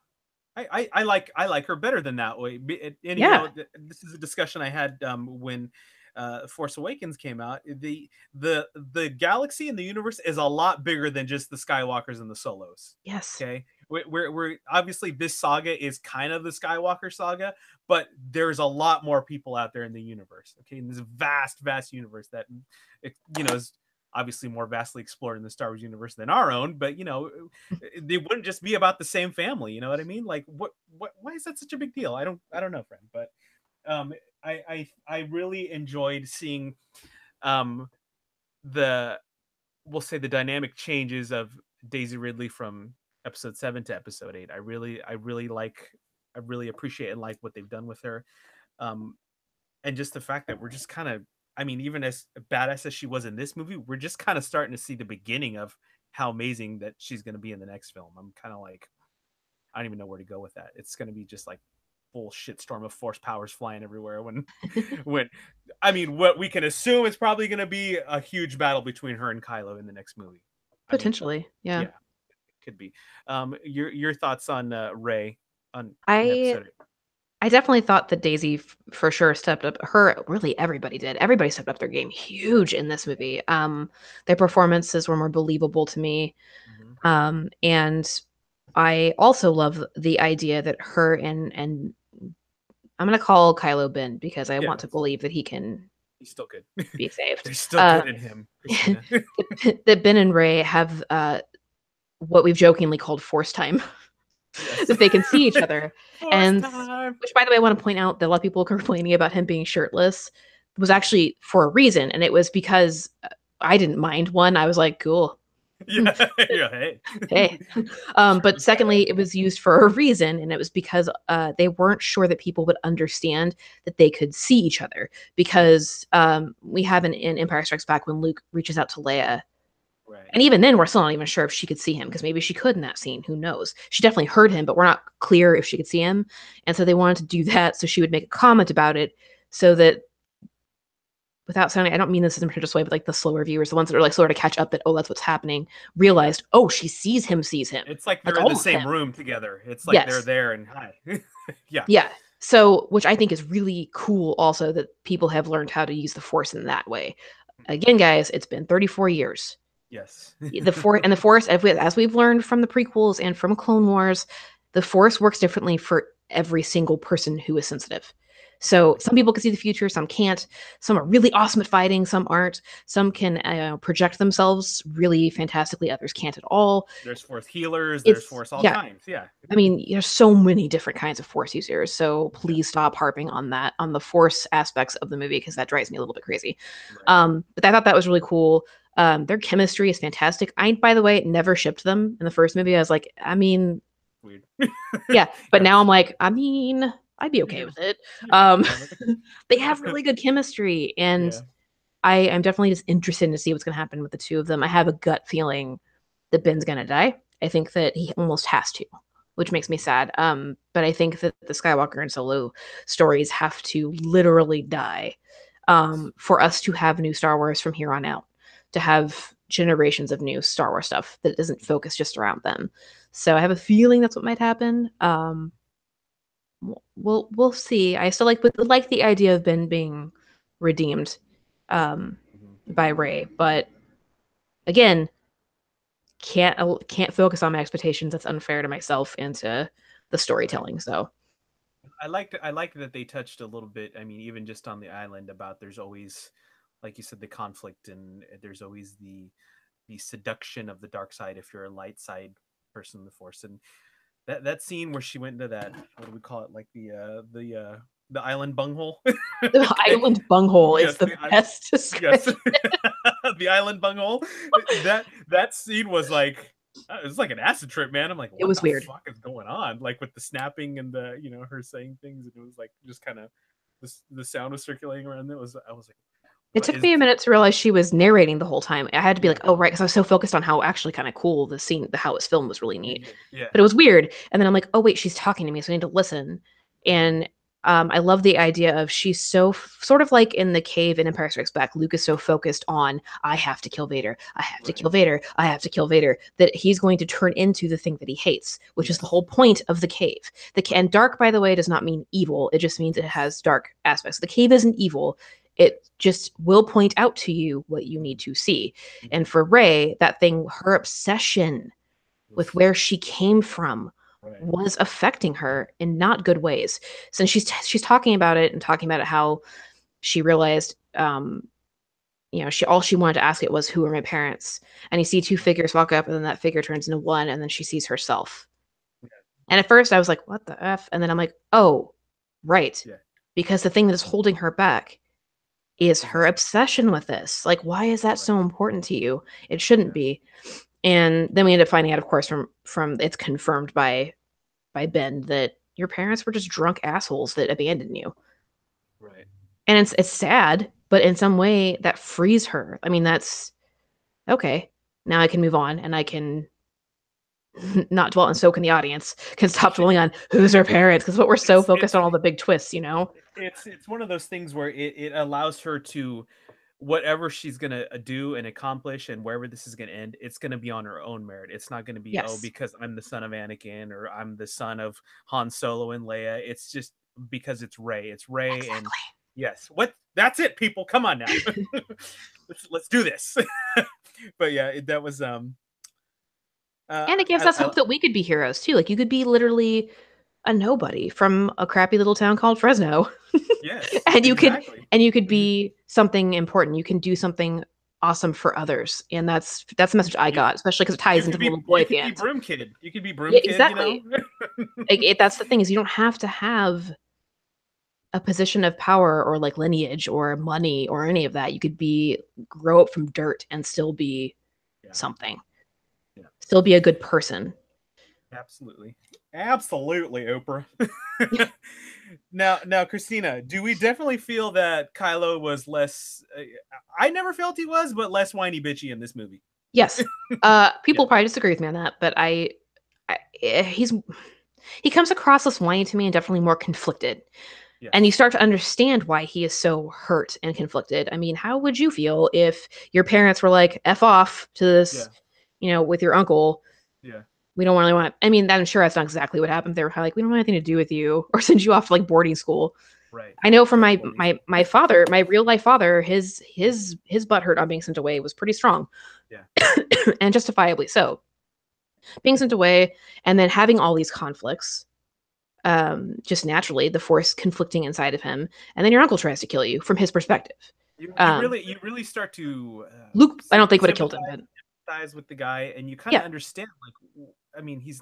I like her better than that way. And Yeah. this is a discussion I had when Force Awakens came out. The galaxy and the universe is a lot bigger than just the Skywalkers and the Solos. Yes. Okay, we're obviously this saga is kind of the Skywalker saga, but there's a lot more people out there in the universe. Okay, in this vast universe that is obviously more vastly explored in the Star Wars universe than our own, but they wouldn't just be about the same family. You know what I mean? Like, why is that such a big deal? I don't know, friend, but I really enjoyed seeing um, the we'll say the dynamic changes of Daisy Ridley from episode 7 to episode 8. I really appreciate and like what they've done with her. Um, and just the fact that we're just kind of, I mean, even as badass as she was in this movie, we're just kind of starting to see the beginning of how amazing that she's going to be in the next film. I'm kind of like, I don't even know where to go with that. It's going to be just like full shitstorm of force powers flying everywhere when I mean, what we can assume is probably going to be a huge battle between her and Kylo in the next movie. I mean, Potentially. Yeah. yeah, could be. Your thoughts on Ray on in I episode 8? I definitely thought that Daisy for sure stepped up. Her really everybody did. Everybody stepped up their game huge in this movie. Their performances were more believable to me. Mm-hmm. And I also love the idea that her and I'm gonna call Kylo Ben because I Yeah, want to believe that he can he's still good. be saved. There's still Uh, good in him, Christina. that Ben and Ray have what we've jokingly called force time, Yes. that they can see each other. Force And time. which, by the way, I want to point out that a lot of people complaining about him being shirtless was actually for a reason, and it was because I didn't mind one. I was like, cool. Yeah, yeah. Hey, Hey. But shirtless secondly, badass. it was used for a reason, and it was because they weren't sure that people would understand that they could see each other. Because we have in Empire Strikes Back when Luke reaches out to Leia, Right. and even then, we're still not even sure if she could see him because maybe she could in that scene. Who knows? She definitely heard him, but we're not clear if she could see him. And so they wanted to do that so she would make a comment about it so that without sounding, I don't mean this in a pretentious way, but like the slower viewers, the ones that are like slower to catch up that, oh, that's what's happening, realized, oh, she sees him, It's like like they're in all the of him. same room together. It's like they're Yes. there and hi. Yeah. Yeah. So, which I think is really cool also that people have learned how to use the force in that way. Again, guys, it's been 34 years. Yes. The force, as we've learned from the prequels and from Clone Wars, the force works differently for every single person who is sensitive. So Right. some people can see the future, some can't. Some are really awesome at fighting, some aren't. Some can project themselves really fantastically, others can't at all. There's force healers. There's It's force all yeah. kinds. Yeah. I mean, there's so many different kinds of force users. So Yeah. please stop harping on that, on the force aspects of the movie, because that drives me a little bit crazy. Right. But I thought that was really cool. Their chemistry is fantastic. I, by the way, never shipped them in the first movie. I was like, I mean, Weird. yeah, but Yeah. now I'm like, I mean, I'd be okay Yeah. with it. Yeah. Um, Whatever. they have really good chemistry, and Yeah. I'm definitely just interested to see what's going to happen with the two of them. I have a gut feeling that Ben's going to die. I think that he almost has to, which makes me sad. But I think that the Skywalker and Solo stories have to literally die for us to have new Star Wars from here on out, to have generations of new Star Wars stuff that doesn't focus just around them. So I have a feeling that's what might happen. We'll see. I still like the idea of Ben being redeemed Mhm. by Ray, but again, can't focus on my expectations. That's unfair to myself and to the Right. storytelling. So I liked that they touched a little bit. I mean, even just on the island about there's always, like you said, the conflict and there's always the seduction of the dark side if you're a light side person in the force. And that scene where she went into that, what do we call it, like the island bunghole. the Okay. island bunghole is Yes, the best yes. description. The island bunghole. That scene was like, it was like an acid trip, man. I'm like, It what was the weird. fuck is going on? Like with the snapping and the her saying things, and it was like just kind of. the sound was circulating around. I was like, It what took is me a minute to realize she was narrating the whole time. I had to be yeah, like, oh, right, because I was so focused on how actually kind of cool the scene, how it was filmed was really neat. yeah, But it was weird. And then I'm like, oh, wait, she's talking to me, so I need to listen. And I love the idea of she's so sort of like in the cave in Empire Strikes Back. Luke is so focused on, I have to kill Vader. I have to right, kill Vader. I have to kill Vader, that he's going to turn into the thing that he hates, which is the yes, whole point of the cave. right, And dark, by the way, does not mean evil. It just means it has dark aspects. The cave isn't evil. It just will point out to you what you need to see. And for Rey, that thing, her obsession with where she came from right, was affecting her in not good ways. Since she's talking about it and talking about it, how she realized, she all she wanted to ask it was, "Who are my parents?" And you see two figures walk up, and then that figure turns into one, and then she sees herself. And at first, I was like, "What the f?" And then I'm like, "Oh, right," yeah, because the thing that is holding her back is her exactly, obsession with this. Like, why is that right, so important to you? It shouldn't yes, be. And then we end up finding out, of course, from it's confirmed by Ben that your parents were just drunk assholes that abandoned you. right, And it's sad, but in some way that frees her. I mean, that's okay. Now I can move on and I can not dwell and soak in the audience, can stop dwelling on who's her parents, because what we're so focused it's on all the big twists, you know? it's one of those things where it allows her to whatever she's gonna do and accomplish and wherever this is gonna end, it's gonna be on her own merit. It's not gonna be, oh, Yes. because I'm the son of Anakin or I'm the son of Han Solo and Leia. It's just because it's Rey. It's Rey, and Exactly. yes, what that's it, people. Come on now. Let's do this. But yeah, that was And it gives us I hope that we could be heroes too. Like you could be literally a nobody from a crappy little town called Fresno. yes, and you could exactly. and you could be something important. You can do something awesome for others. And that's the message I You got, especially because it ties into the little boy you at the could be end. Broom Kid. You could be Broom Yeah, Kid, you know? exactly. That's the thing, is you don't have to have a position of power or like lineage or money or any of that. You could be grow up from dirt and still be Yeah, something. yeah. Still be a good person. Absolutely. Absolutely, Oprah. Now, Christina, do we definitely feel that Kylo was less I never felt he was, but less whiny bitchy in this movie? Yes. Yeah. People probably disagree with me on that, but he comes across as whiny to me and definitely more conflicted. And you Yes. start to understand why he is so hurt and conflicted. I mean, how would you feel if your parents were like, F off to this, Yeah. with your uncle? Yeah. We don't really want, I mean, I'm sure that's not exactly what happened. They were kind of like, we don't want anything to do with you, or send you off to like boarding school. Right. I know from Yeah, my boarding my school. my father, my real life father, his butt hurt on being sent away was pretty strong, Yeah. and justifiably so. Being sent away and then having all these conflicts, just naturally, the force conflicting inside of him, and then your uncle tries to kill you from his perspective. Um, You really start to Luke, I don't think would have killed him, but sympathize with the guy, and you kind of yeah, understand, like, I mean, he's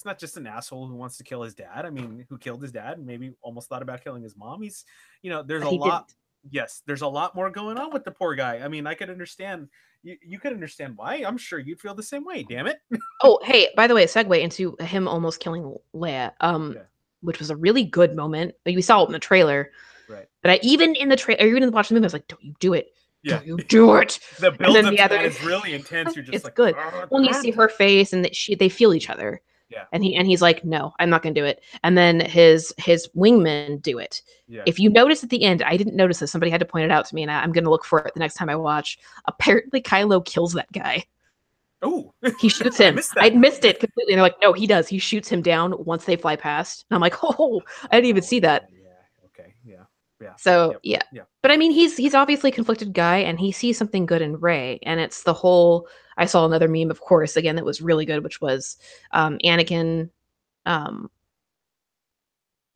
not just an asshole who wants to kill his dad. I mean, who killed his dad and maybe almost thought about killing his mom. He's, there's but a he lot. didn't. Yes, there's a lot more going on with the poor guy. I mean, I could understand. You could understand why. I'm sure you'd feel the same way. Damn it. Oh, hey, by the way, segue into him almost killing Leia, Yeah. which was a really good moment. We saw it in the trailer, Right. but even in the trailer, even in watching the movie, I was like, "Don't you do it? Yeah. Don't you do it?" The And build then up the to other, that is really intense. You're just it's like, good. "Ah, When you see God." her face and that they feel each other, Yeah. and he's like, "No, I'm not gonna do it." And then his wingmen do it. Yeah. If you notice at the end, I didn't notice this. Somebody had to point it out to me, and I'm gonna look for it the next time I watch. Apparently, Kylo kills that guy. Oh, He shoots I him. missed I that. missed it completely. And they're like, no, he does. He shoots him down once they fly past. And I'm like, oh, I didn't even Oh see yeah, that. yeah. Okay, yeah, yeah, So yep, yeah. yeah, But I mean, he's obviously a conflicted guy, and he sees something good in Rey, and it's the whole. I saw another meme, of course, again that was really good, which was Anakin. Um,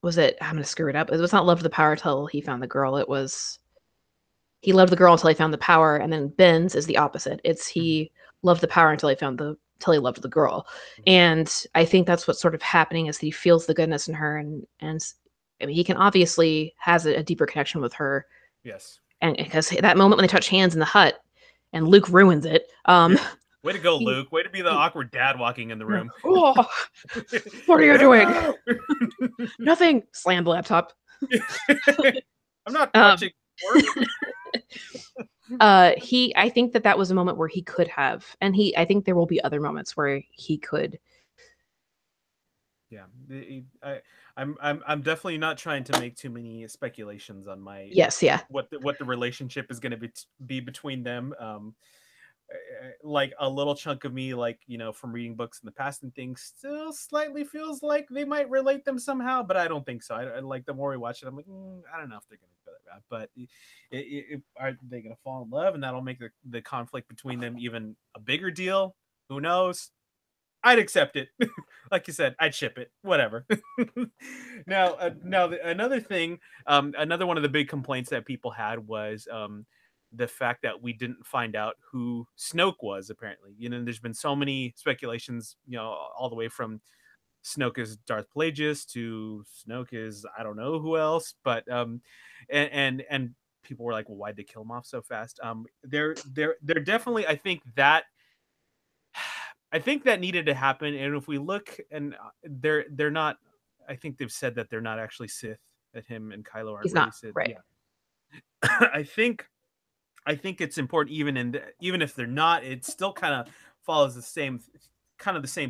was it? I'm gonna screw it up. It was not love the power till he found the girl. It was he loved the girl until he found the power, and then Ben's is the opposite. It's mhm, he loved the power until he loved the girl. mhm, And I think that's what's sort of happening, is that he feels the goodness in her, and I mean, he can obviously has a deeper connection with her, yes, and because that moment when they touch hands in the hut and Luke ruins it. yeah. Way to go, He, Luke. Way to be the he awkward dad walking in the yeah. room. Oh, what are you doing? No! Nothing. Slam the laptop. I'm not Um, touching work. I think that was a moment where he could have, and I think there will be other moments where he could. Yeah, I'm definitely not trying to make too many speculations on my Yes, yeah, what the relationship is going to be between them. Like a little chunk of me, like from reading books in the past and things, still slightly feels like they might relate them somehow, but I don't think so. I like the more we watch it, I'm like, I don't know if they're going to go that route, but are they going to fall in love, and that'll make the conflict between them even a bigger deal? Who knows? I'd accept it. Like you said, I'd ship it. Whatever. Another thing, another one of the big complaints that people had was the fact that we didn't find out who Snoke was. Apparently, there's been so many speculations, all the way from Snoke is Darth Plagueis to Snoke is I don't know who else, but and people were like, well, why'd they kill him off so fast? They're definitely, I think that needed to happen. And if we look, and they're not, I think they've said that they're not actually Sith, that him and Kylo aren't he's really not Sith. right. Yeah. I think it's important, even if they're not, it still kind of follows the same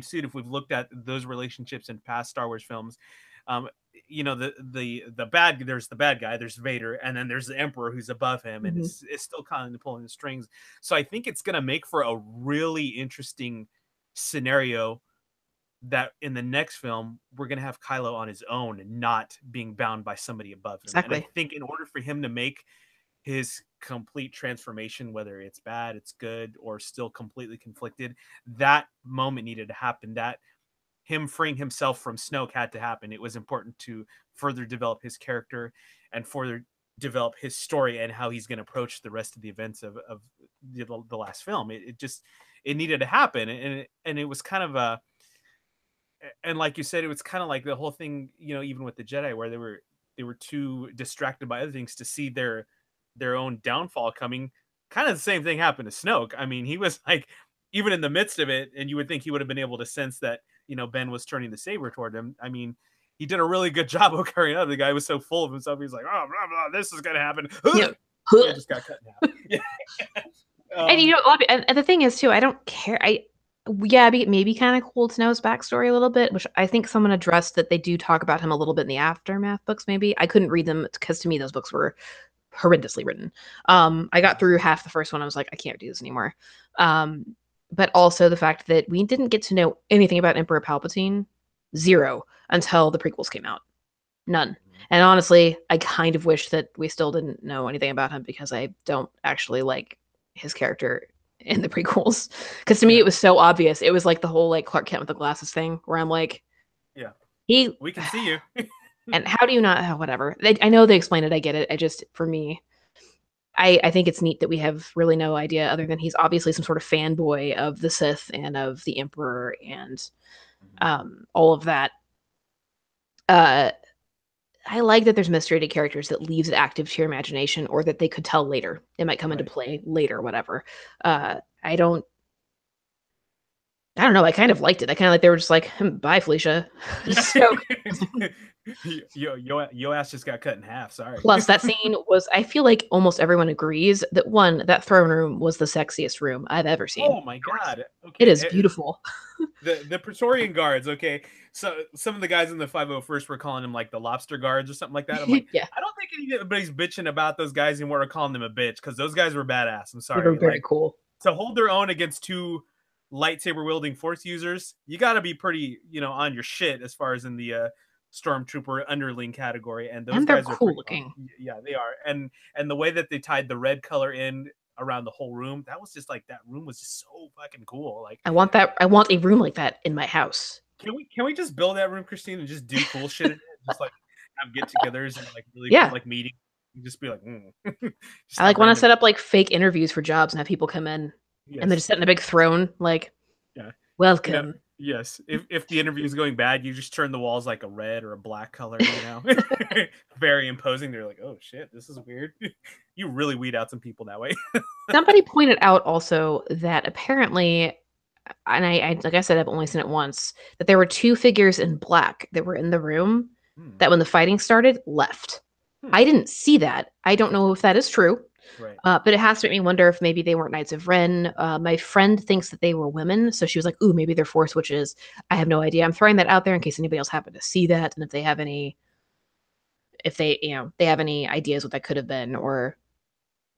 suit. If we've looked at those relationships in past Star Wars films, um, there's the bad guy, there's Vader, and then there's the Emperor who's above him, and Mm-hmm. it's still kind of pulling the strings. So I think it's gonna make for a really interesting scenario that in the next film we're going to have Kylo on his own and not being bound by somebody above him. And I Exactly. think in order for him to make his complete transformation, whether it's bad, it's good, or still completely conflicted, that moment needed to happen. That him freeing himself from Snoke had to happen. It was important to further develop his character and further develop his story and how he's going to approach the rest of the events of the last film. It needed to happen, and it was kind of a, and like you said, it was kind of like the whole thing, even with the Jedi, where they were too distracted by other things to see their own downfall coming. Kind of the same thing happened to Snoke. I mean, he was like, even in the midst of it, and you would think he would have been able to sense that Ben was turning the saber toward him. I mean, he did a really good job of carrying out. The guy was so full of himself. He's like, oh, blah, blah, this is gonna happen. Yeah. It just got cut in half. Yeah. And and the thing is too, I don't care. Maybe kind of cool to know his backstory a little bit, which I think someone addressed that they do talk about him a little bit in the aftermath books. Maybe I couldn't read them because to me those books were horrendously written. I got through half the first one. I was like, I can't do this anymore. But also the fact that we didn't get to know anything about Emperor Palpatine, zero, until the prequels came out. None. And honestly, I kind of wish that we still didn't know anything about him because I don't actually like his character in the prequels. Because to me, it was so obvious. It was like the whole like Clark Kent with the glasses thing, where I'm like, yeah, we can see you. And how do you not? Oh, whatever. I know they explain it. I get it. I just, for me, I think it's neat that we have really no idea other than he's obviously some sort of fanboy of the Sith and of the Emperor and all of that. I like that there's mystery to characters that leaves it active to your imagination or that they could tell later. It might come into play later, whatever. I don't know. I kind of liked it. I kind of like they were just like, bye, Felicia. Your ass just got cut in half. Sorry. Plus, that scene was, I feel like almost everyone agrees that that throne room was the sexiest room I've ever seen. Oh my God. Okay. It is beautiful. The Praetorian guards, okay. So some of the guys in the 501st were calling them like the lobster guards or something like that. I'm like, yeah. I don't think anybody's bitching about those guys anymore or calling them a bitch because those guys were badass. I'm sorry. They were very cool. To hold their own against two lightsaber wielding force users, you got to be pretty, on your shit as far as in the stormtrooper underling category, and those guys are cool looking. Yeah, they are, and the way that they tied the red color in around the whole room, that was just like, that room was just so fucking cool. Like, I want a room like that in my house. Can we just build that room, Christine, and just do cool shit in it? Just like have get-togethers and like really cool, like meetings. You just be like, I like want to set up like fake interviews for jobs and have people come in and then just sit in a big throne, like, welcome. Yes. If the interview is going bad, you just turn the walls like a red or a black color, very imposing. They're like, oh shit, this is weird. You really weed out some people that way. Somebody pointed out also that apparently, and I like I said, I've only seen it once, that there were two figures in black that were in the room that when the fighting started, left. Hmm. I didn't see that. I don't know Okay. if that is true. Right. But it has to make me wonder if maybe they weren't Knights of Ren. My friend thinks that they were women, so she was like, "Ooh, maybe they're Force witches." I have no idea. I'm throwing that out there in case anybody else happened to see that, and if they have any, if they, they have any ideas what that could have been, or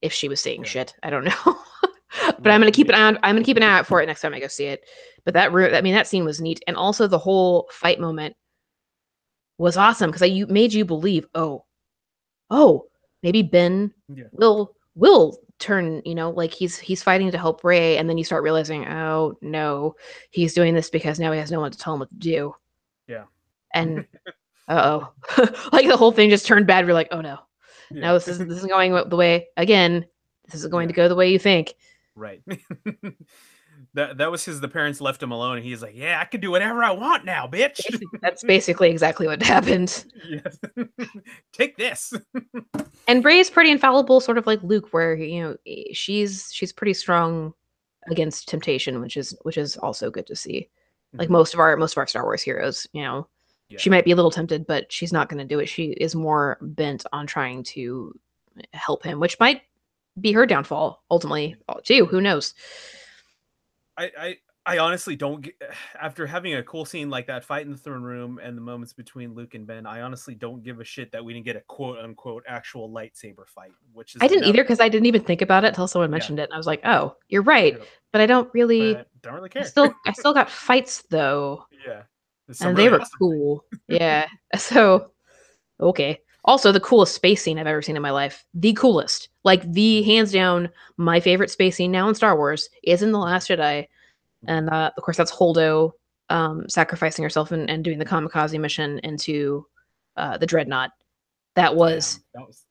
if she was saying Yeah. shit. I don't know. But I'm Right. gonna keep an Yeah. eye on. I'm gonna keep an eye out for it next time I go see it. But I mean, that scene was neat, and also the whole fight moment was awesome because I made you believe, oh, maybe Ben Yeah. will turn, like he's fighting to help Ray, and then you start realizing, oh no, he's doing this because now he has no one to tell him what to do. Yeah. And oh, like the whole thing just turned bad. We're like, oh no, Yeah. no, this isn't going the way again. This isn't going to Yeah. go the way you think. Right. That was his. The parents left him alone, and he's like, "Yeah, I can do whatever I want now, bitch." That's basically exactly what happened. Yes. Take this. And Ray is pretty infallible, sort of like Luke, where she's pretty strong against temptation, which is also good to see. Like Mhm. most of our Star Wars heroes, Yeah. she might be a little tempted, but she's not going to do it. She is more bent on trying to help him, which might be her downfall ultimately, too. Who knows? I, I I honestly don't get, after having a cool scene like that fight in the throne room and the moments between Luke and Ben, I honestly don't give a shit that we didn't get a quote unquote actual lightsaber fight, which I is didn't enough. either because I didn't even think about it until someone Yeah. mentioned it, and I was like, "Oh, you're right," Yeah. but I don't But really. don't really I care. still, I still got fights though, Yeah. There's some and they really were awesome fights. cool. Yeah. So okay. Also, the coolest space scene I've ever seen in my life. The coolest. Like, the Mhm. hands down, my favorite space scene now in Star Wars is in The Mhm. Last Jedi. Mhm. And of course, that's Holdo sacrificing herself and doing the kamikaze mission into the Dreadnought. That was Damn. That's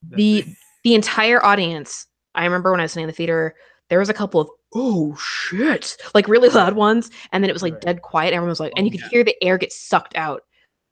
the entire audience. I remember when I was sitting in the theater, there was a couple of oh shit, like really loud yeah. ones, and then it was like Right. dead quiet. Everyone was like, and Oh you could yeah. hear the air get sucked out.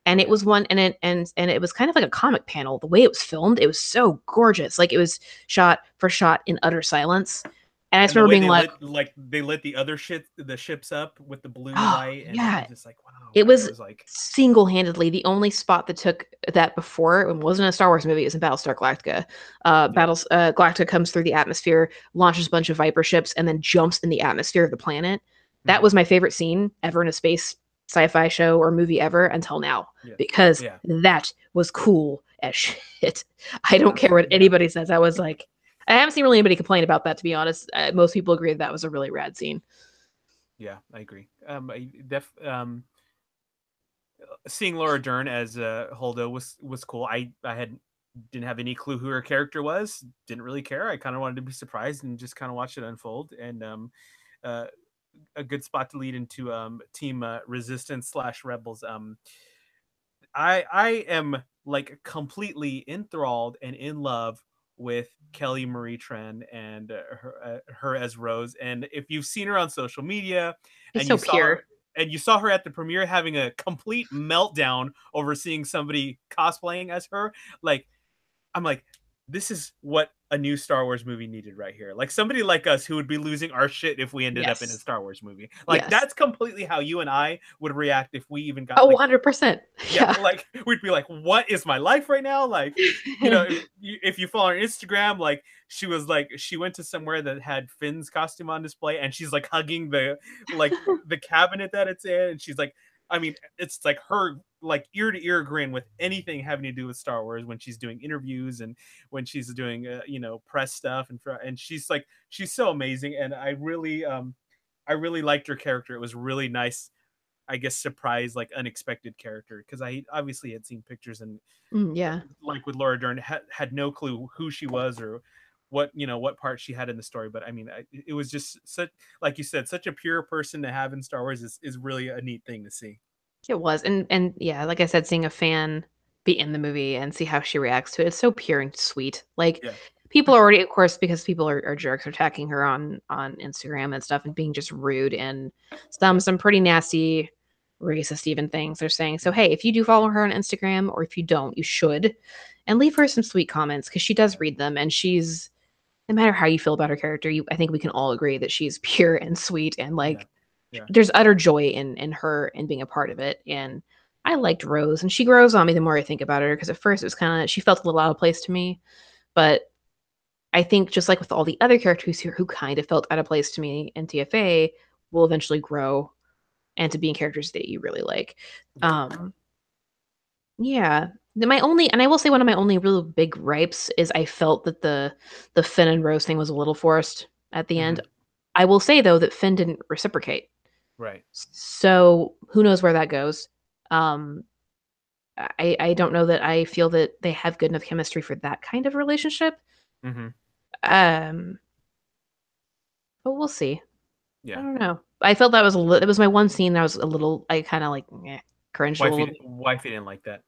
And Oh it yeah. was one, and it was kind of like a comic panel. The way it was filmed, it was so gorgeous. Like it was shot for shot in utter silence. And I just And the remember way being like, they lit the other the ships up with the blue oh light, and it yeah, was just like, wow, it man, it was was like, single-handedly the only spot that took that before. It wasn't a Star Wars movie. It was in Battlestar Galactica. yeah. Galactica comes through the atmosphere, launches a bunch of Viper ships, and then jumps in the atmosphere of the planet. That Mhm. was my favorite scene ever in a space sci-fi show or movie ever until now Yeah. because Yeah. that was cool as shit. I don't care what Absolutely. Yeah. anybody says. I was like, I haven't seen really anybody complain about that, to be honest. Most people agree that was a really rad scene. Yeah, I agree. Seeing Laura Dern as Holdo was cool. I had didn't have any clue who her character was. Didn't really care. I kind of wanted to be surprised and just kind of watch it unfold. And uh, a good spot to lead into Team Resistance slash Rebels. I am like completely enthralled and in love with Kelly Marie Tran and her as Rose. And if you've seen her on social media She's and so pure. you saw her at the premiere having a complete meltdown over seeing somebody cosplaying as her, like I'm like, this is what a new Star Wars movie needed right here. Like somebody like us who would be losing our shit if we ended up in a Yes. Star Wars movie. Like Yes. that's completely how you and I would react if we even got Oh, like, 100%. yeah, Yeah. like we'd be like, what is my life right now? Like, if you follow her on Instagram, like she went to somewhere that had Finn's costume on display, and she's like hugging like the cabinet that it's in, and she's like, I mean, it's like her like ear to ear grin with anything having to do with Star Wars when she's doing interviews and when she's doing press stuff, and she's so amazing, and I really liked her character. It was really nice, I guess, surprise, like unexpected character, because I obviously had seen pictures and Yeah. like with Laura Dern had no clue who she was or what part she had in the story. But I mean, it was just such, like you said, such a pure person to have in Star Wars is really a neat thing to see. It was, and yeah, like I said, seeing a fan be in the movie and see how she reacts to it, it's so pure and sweet. Like, Yeah. people are already, of course, because people are jerks, are attacking her on Instagram and stuff and being just rude and Yeah. some pretty nasty, racist even things they're saying. So, Mhm. hey, if you do follow her on Instagram, or if you don't, you should, and leave her some sweet comments because she does Yeah. read them, and she's, no matter how you feel about her character, I think we can all agree that she's pure and sweet, and Yeah. like Yeah. there's utter joy in her and being a part of it. And I liked Rose, and she grows on me the more I think about her. Because at first it was kind of she felt a little out of place to me, but I think just like with all the other characters who kind of felt out of place to me in TFA, will eventually grow and to being characters that you really like. Yeah. Yeah. My only, and I will say one of my only real big gripes is I felt that the Finn and Rose thing was a little forced at the Hmm. end. I will say though that Finn didn't reciprocate, Right. so who knows where that goes. Um, I don't know that I feel that they have good enough chemistry for that kind of relationship. Hmm. Um, but we'll see. I Yeah. don't know. I felt that was it was my one scene that was a little I kind of like cringed a little bit. Wifey didn't like that.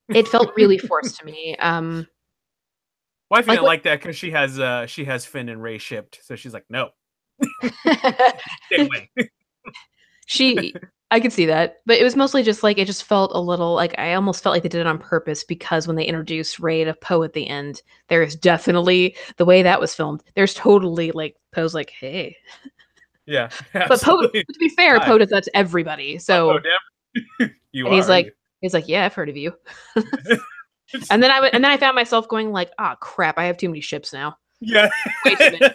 It felt really forced to me. Wifey Like didn't what like that because she has Finn and Ray shipped, so she's like, no, stay away. she I could see that, but it was mostly just like it just felt a little like I almost felt like they did it on purpose because when they introduced Ray to Poe at the end, there is definitely the way that was filmed. There's totally like Poe's like, hey, Yeah, but Poe. absolutely. To be fair, Hi. Poe does that to everybody. Oh, So damn. You and are you? he's like, yeah, I've heard of you. And then I found myself going like, ah, crap, I have too many ships now. Yeah. Way too many.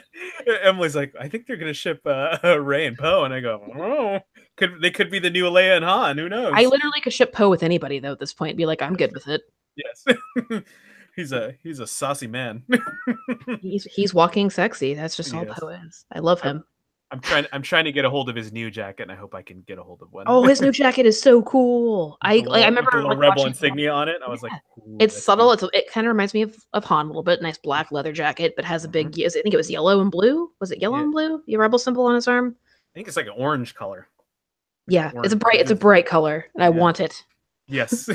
Emily's like, I think they're gonna ship Ray and Poe, and I go, oh, they could be the new Leia and Han. Who I knows? literally could ship Poe with anybody though at this point. Be like, I'm good with it. Yes. He's a saucy man. He's walking sexy. That's just all Yes. Poe is. I love him. I'm trying to get a hold of his new jacket, and I hope I can get a hold of one Oh, his new jacket is so cool. I with the remember little like rebel watching. insignia on it. I was like, Yeah, ooh, it's that's subtle. cute. It kind of reminds me of Han a little bit. Nice black leather jacket, but has a Hmm. big. I think it was yellow and blue. Was it yellow Yeah, and blue? The rebel symbol on his arm. I think it's like an orange color. Yeah, Orange. it's a bright color, and I Yeah. want it. Yes.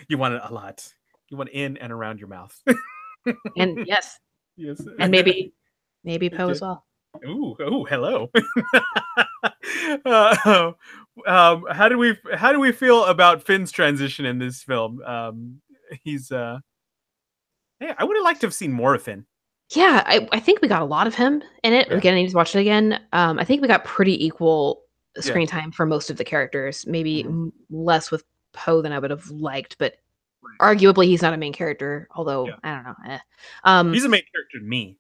You want it a lot. You want in and around your mouth. And yes, Yes. and maybe Poe Yeah. as well. Ooh, hello. uh, how do we feel about Finn's transition in this film? He's hey, I would have liked to have seen more of Finn. Yeah, I think we got a lot of him in it. Yeah. Again, I need to watch it again. I think we got pretty equal Yeah. screen time for most of the characters. Maybe Mhm. less with Poe than I would have liked, but Right. arguably he's not a main character. Although Yeah. I don't know. He's a main character to me.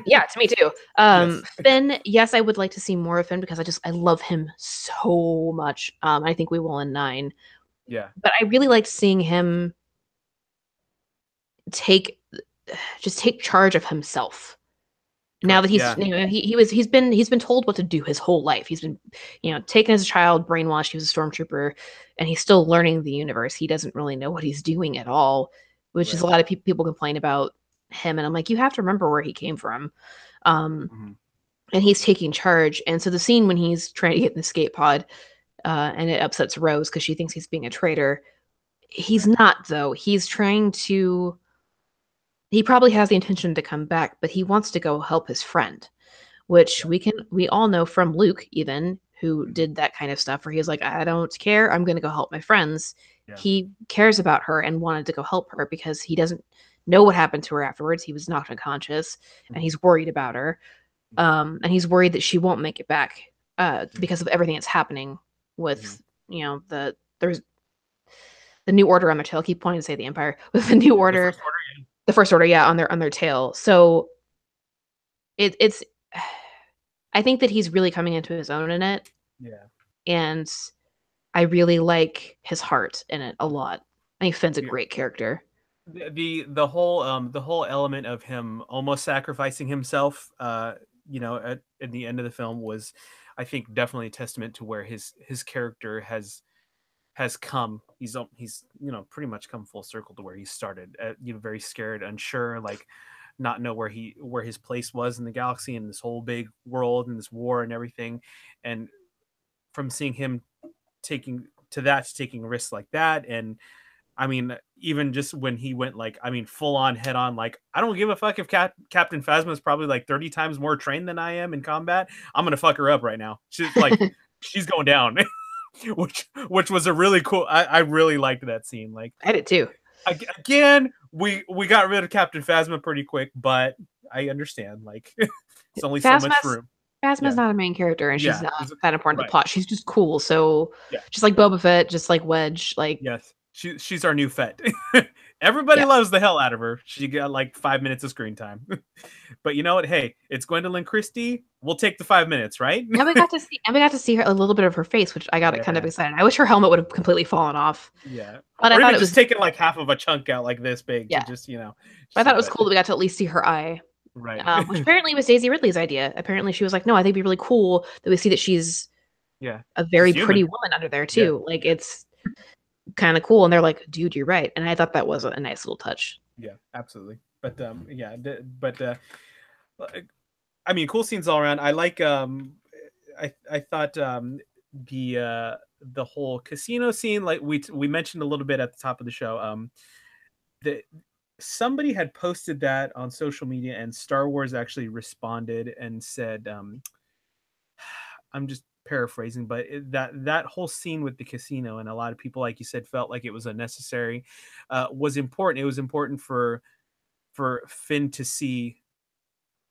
Yeah, to me too. Yes. Finn, yes, I would like to see more of him because I love him so much. I think we will in 9, Yeah. but I really liked seeing him take take charge of himself. Now that Correct. he's Yeah. he's been told what to do his whole life. He's been taken as a child, brainwashed. He was a stormtrooper, and he's still learning the universe. He doesn't really know what he's doing at all, which is a Right. lot of people complain about him. And I'm like, you have to remember where he came from. Um, Hmm. and he's taking charge. And so the scene when he's trying to get in the escape pod, and it upsets Rose because she thinks he's being a traitor. He's Right. not though. He's trying to. He probably has the intention to come back, but he wants to go help his friend, which Yeah. we all know from Luke even who Mhm. did that kind of stuff where he was like, I don't care, I'm going to go help my friends. Yeah. He cares about her and wanted to go help her because he doesn't know what happened to her afterwards. He was knocked unconscious and Mhm. he's worried about her. And he's worried that she won't make it back because of everything that's happening Mhm. with there's the new order on their tail. I keep wanting to say the Empire with the new Yeah. The order, First Order. the first order, yeah, on their tail. So it's I think that he's really coming into his own in it, Yeah. and I really like his heart in it a lot. I think Finn's a Yeah. great character. The whole element of him almost sacrificing himself at the end of the film was, I think, definitely a testament to where his character has come. He's pretty much come full circle to where he started, very scared, unsure, like not know where his place was in the galaxy and this whole big world and this war and everything. And from seeing him taking risks like that, and I mean, even just when he went like, I mean, full on head on, like, I don't give a fuck if Captain Phasma is probably like 30 times more trained than I am in combat. I'm gonna fuck her up right now. She's like, she's going down, which was a really cool. I really liked that scene. Like, I did too. again, we got rid of Captain Phasma pretty quick, but I understand. Like, it's only so much Phasma's room. Phasma's Yeah, not a main character, and she's yeah, not that important to the right. plot. She's just cool. So Yeah, just like Boba Fett, just like Wedge, like yes. She's our new Fett. Everybody yeah. loves the hell out of her. She got like 5 minutes of screen time. But you know what? Hey, it's Gwendolyn Christie. We'll take the 5 minutes, right? And we got to see her a little bit of her face, which I got kind of Yeah, excited. I wish her helmet would have completely fallen off, yeah. but I Or thought even it just was taking like half of a chunk out like this big to yeah. just, But I thought see. it was But cool that we got to at least see her eye, right. which apparently was Daisy Ridley's idea. Apparently, she was like, "No, I think it'd be really cool that we see that she's Yeah. a She's very human. pretty woman under there Yeah. too. Like it's kind of cool." And they're like, "Dude, you're right." And I thought that was a nice little touch. Yeah, absolutely. But yeah, but like, I mean, cool scenes all around. I like I thought the whole casino scene, like we mentioned a little bit at the top of the show, that somebody had posted that on social media, and Star Wars actually responded and said, I'm just paraphrasing, but that whole scene with the casino, and a lot of people, like you said, felt like it was unnecessary, was important. It was important for Finn to see,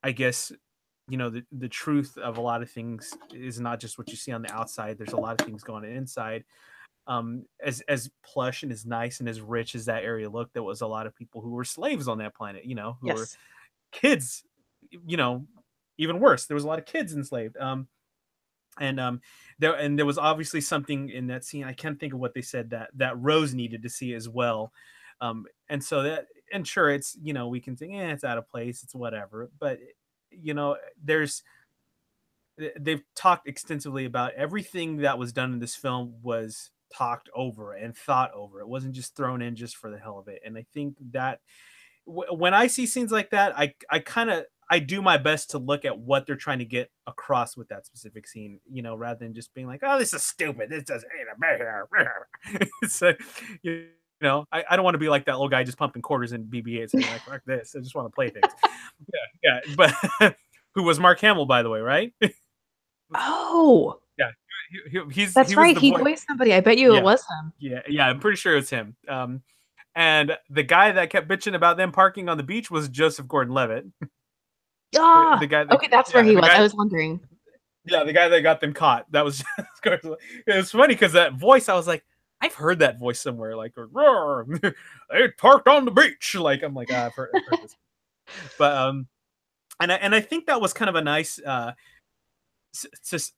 I guess, the truth of a lot of things is not just what you see on the outside. There's a lot of things going on inside. As plush and as nice and as rich as that area looked, there was a lot of people who were slaves on that planet, who were Yes. kids, you know even worse, there was a lot of kids enslaved. And there was obviously something in that scene. I can't think of what they said that Rose needed to see as well. And so that, and sure, it's, we can think, it's out of place, it's whatever, but there's they've talked extensively about everything that was done in this film was talked over and thought over. It wasn't just thrown in just for the hell of it. And I think that when I see scenes like that, I kind of, I do my best to look at what they're trying to get across with that specific scene, rather than just being like, oh, this is stupid. This doesn't so, I don't want to be like that little guy just pumping quarters in BB-8 saying like, fuck this. I just want to play things. Yeah, yeah. But who was Mark Hamill, by the way, right? Oh, Yeah, he that's was right. the He voice. voiced somebody. I bet you it Yeah, was him. yeah. I'm pretty sure it's him. And the guy that kept bitching about them parking on the beach was Joseph Gordon-Levitt. Ah, The guy that, okay, that's where yeah, he was. I was wondering. the guy that got them caught. That was it was funny because that voice, I was like, I've heard that voice somewhere, like, roar, they parked on the beach. Like, I'm like, I've heard this. But and I think that was kind of a nice a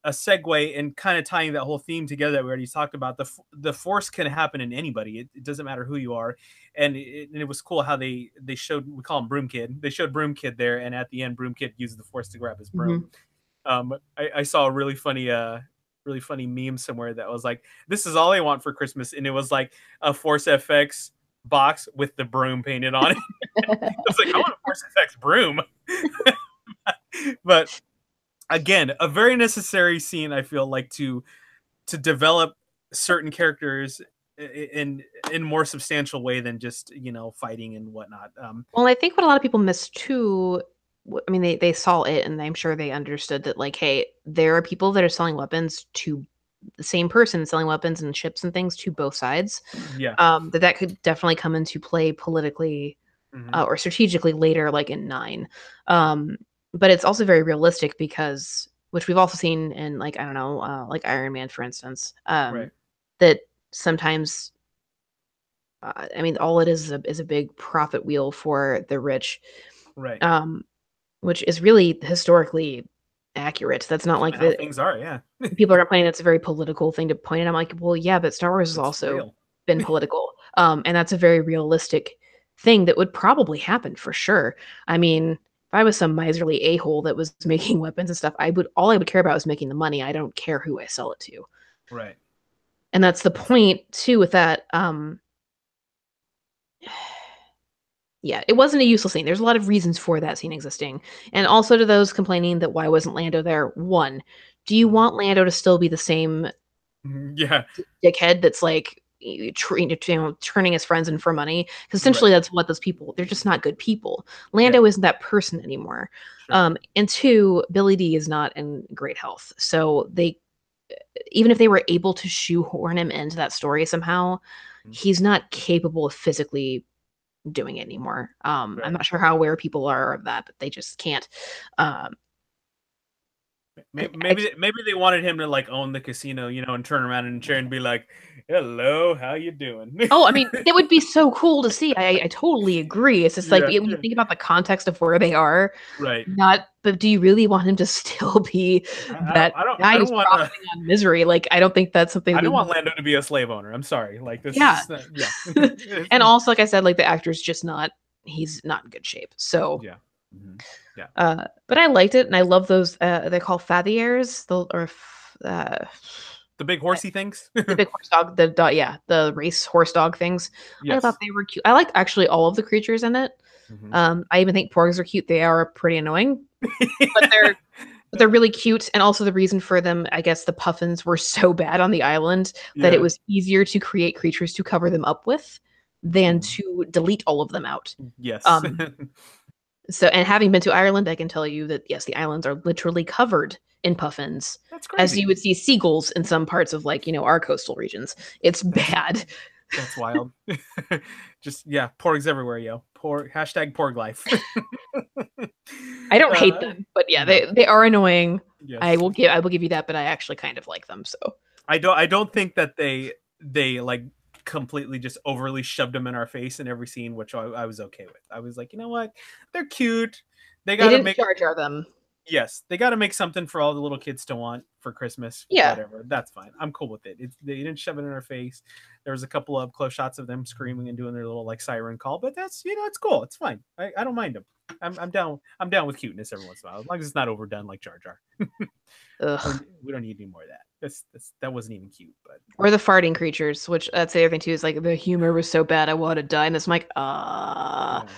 segue and kind of tying that whole theme together that we already talked about. The force can happen in anybody. It doesn't matter who you are. And it was cool how they showed, we call him Broom Kid. They showed Broom Kid there, and at the end, Broom Kid used the force to grab his broom. Mhm. I saw a really funny meme somewhere that was like, "This is all I want for Christmas," and it was like a Force FX box with the broom painted on it. I was like, I want a Force FX broom. But again, a very necessary scene, I feel like, to develop certain characters in more substantial way than just fighting and whatnot. Well, I think what a lot of people miss too, I mean, they saw it and I'm sure they understood that, like, hey, there are people that are selling weapons to the same person selling weapons and ships and things to both sides. Yeah. That could definitely come into play politically Hmm. or strategically later, like in nine. Um, but it's also very realistic because, which we've also seen in, like, I don't know, like Iron Man, for instance, Right. that sometimes I mean, all it is a big profit wheel for the rich, Right. um, which is really historically accurate. That's not like How the things are. Yeah. people are complaining that's a very political thing to point at. I'm like, well, yeah, but Star Wars has It's also real. been political, and that's a very realistic thing that would probably happen for sure. I mean, if I was some miserly a hole that was making weapons and stuff, I would care about was making the money. I don't care who I sell it to, Right. and that's the point too with that. Yeah, it wasn't a useful scene. There's a lot of reasons for that scene existing. And also to those complaining that why wasn't Lando there? One, do you Mhm. want Lando to still be the same Yeah. dickhead that's like turning his friends in for money? Because Right. essentially that's what those people, they're just not good people. Yeah. Lando isn't that person anymore. Sure. And two, Billy D is not in great health. So they, even if they were able to shoehorn him into that story somehow, Mhm. he's not capable of physically doing it anymore. I'm Right. not sure how aware people are of that, but they just can't. Um, Maybe they wanted him to like own the casino, and turn around in a chair and be like, "Hello, how you doing?" Oh, I mean, it would be so cool to see. I totally agree. It's just like Yeah, when you yeah, think about the context of where they are, right. but do you really want him to still be I don't, that I don't, guy I who's don't want to. profiting on misery? Like, I don't think that's something I we don't want want. Lando to be a slave owner. I'm sorry. Like this is Yeah. just not, yeah. And also, like I said, like the actor's just not, he's not in good shape. So, Yeah. Hmm. Yeah. but I liked it, and I love those. They call fathiers, The big horsey things. the big horse dog, the dog, yeah, the race horse dog things. I thought Yes. they were cute. I liked actually all of the creatures in it. Hmm. I even think porgs are cute. They are pretty annoying, but they're really cute. And also the reason for them, I guess the puffins were so bad on the island that it Yeah. was easier to create creatures to cover them up with than Mhm. to delete all of them out. Yes. Um, so, and having been to Ireland, I can tell you that yes, the islands are literally covered in puffins, That's as you crazy. would see seagulls in some parts of like our coastal regions. It's That's bad. that's wild. Just yeah, porgs everywhere, yo. Porg hashtag porg life. I don't hate uh, them, but yeah, no. they are annoying. Yes. I will give you that, but I actually kind of like them. So I don't think that they like completely just overly shoved them in our face in every scene, which I was okay with. I was like, you know what? They're cute. They they got to didn't make Jar Jar them. Yes, they got to make something for all the little kids to want for Christmas. Yeah, Whatever, that's fine. I'm cool with it. They didn't shove it in our face. There was a couple of close shots of them screaming and doing their little like siren call, but that's it's cool. It's fine. I don't mind them. I'm down. I'm down with cuteness every once in a while, as long as it's not overdone like Jar Jar. ugh. We don't need any more of that. That wasn't even cute, but Or the farting creatures, which that's the other thing too. Is like the humor was so bad, I want to die. And it's like, what?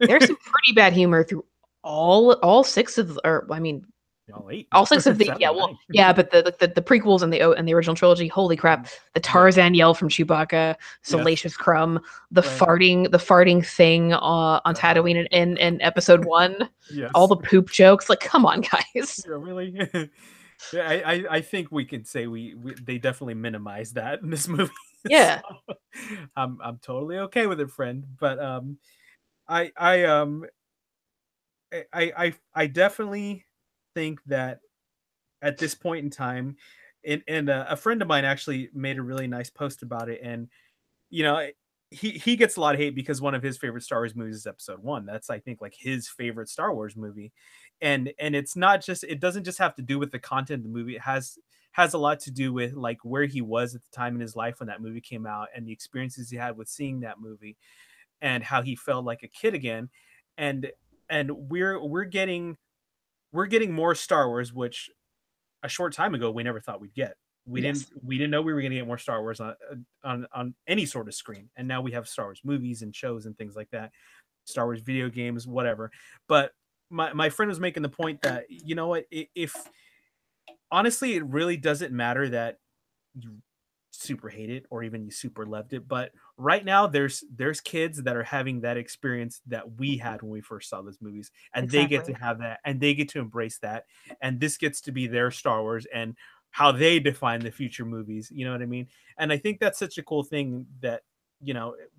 there's some pretty bad humor through all six of, or I mean, Y'all eight all now. six of the yeah, Seven, well, nine. yeah, but the prequels and the original trilogy, holy crap! The Yeah. Tarzan yell from Chewbacca, Yes. Salacious Crumb, Right. the farting thing on Uh, Tatooine in Episode 1, all yes. the poop jokes. Like, come on, guys. Yeah, really. Yeah, I think we can say they definitely minimized that in this movie. So Yeah, I'm totally okay with it, friend. But I I definitely think that at this point in time, and a friend of mine actually made a really nice post about it, and you know he gets a lot of hate because one of his favorite Star Wars movies is Episode One. That's I think like his favorite Star Wars movie, and it's not just it doesn't just have to do with the content of the movie. It has a lot to do with like where he was at the time in his life when that movie came out and the experiences he had with seeing that movie and how he felt like a kid again, and we're getting more Star Wars, which a short time ago we never thought we'd get. We didn't yes, we didn't know we were going to get more Star Wars on any sort of screen, and now we have Star Wars movies and shows and things like that, Star Wars video games, whatever. But my friend was making the point that you know what, if honestly it really doesn't matter that you super hate it or even you super loved it, but right now there's kids that are having that experience that we had when we first saw those movies, and they get to exactly. have that and they get to embrace that, and this gets to be their Star Wars and how they define the future movies, you know what I mean? And I think that's such a cool thing that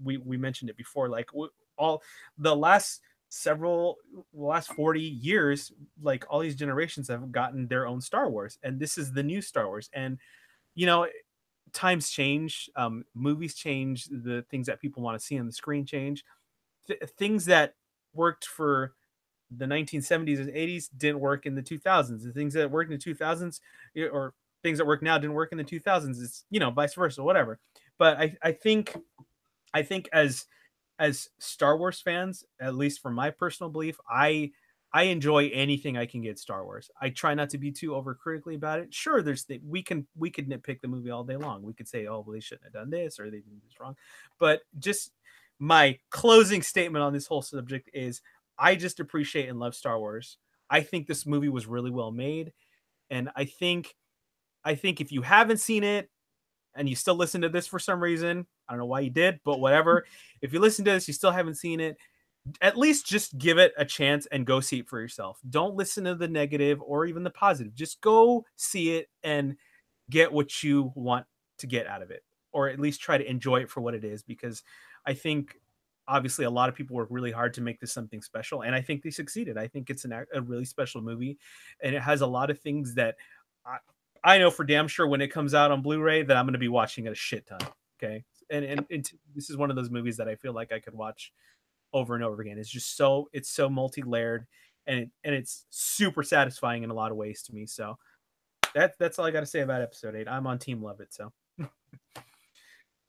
we mentioned it before, like all the last 40 years, like all these generations have gotten their own Star Wars, and this is the new Star Wars. And you know times change, movies change, the things that people want to see on the screen change. Things that worked for the 1970s and 80s didn't work in the 2000s. The things that worked in the 2000s or things that work now didn't work in the 2000s. It's vice versa, whatever. But I think as Star Wars fans, at least from my personal belief, I enjoy anything I can get Star Wars. I try not to be too overcritically about it. Sure, we could nitpick the movie all day long. We could say, oh, well, they shouldn't have done this or they did this wrong. But just my closing statement on this whole subject is I just appreciate and love Star Wars. I think this movie was really well made, and I think if you haven't seen it and you still listen to this for some reason, I don't know why you did, but whatever. If you listen to this, you still haven't seen it, at least just give it a chance and go see it for yourself. Don't listen to the negative or even the positive. Just go see it and get what you want to get out of it, or at least try to enjoy it for what it is. Because I think obviously a lot of people work really hard to make this something special, and I think they succeeded. I think it's a really special movie, and it has a lot of things that I, I know for damn sure when it comes out on Blu-ray that I'm going to be watching it a shit ton. Okay, and this is one of those movies that I feel like I could watch over and over again. It's so multi-layered, and it's super satisfying in a lot of ways to me. So that's all I got to say about episode 8. I'm on team love it. So how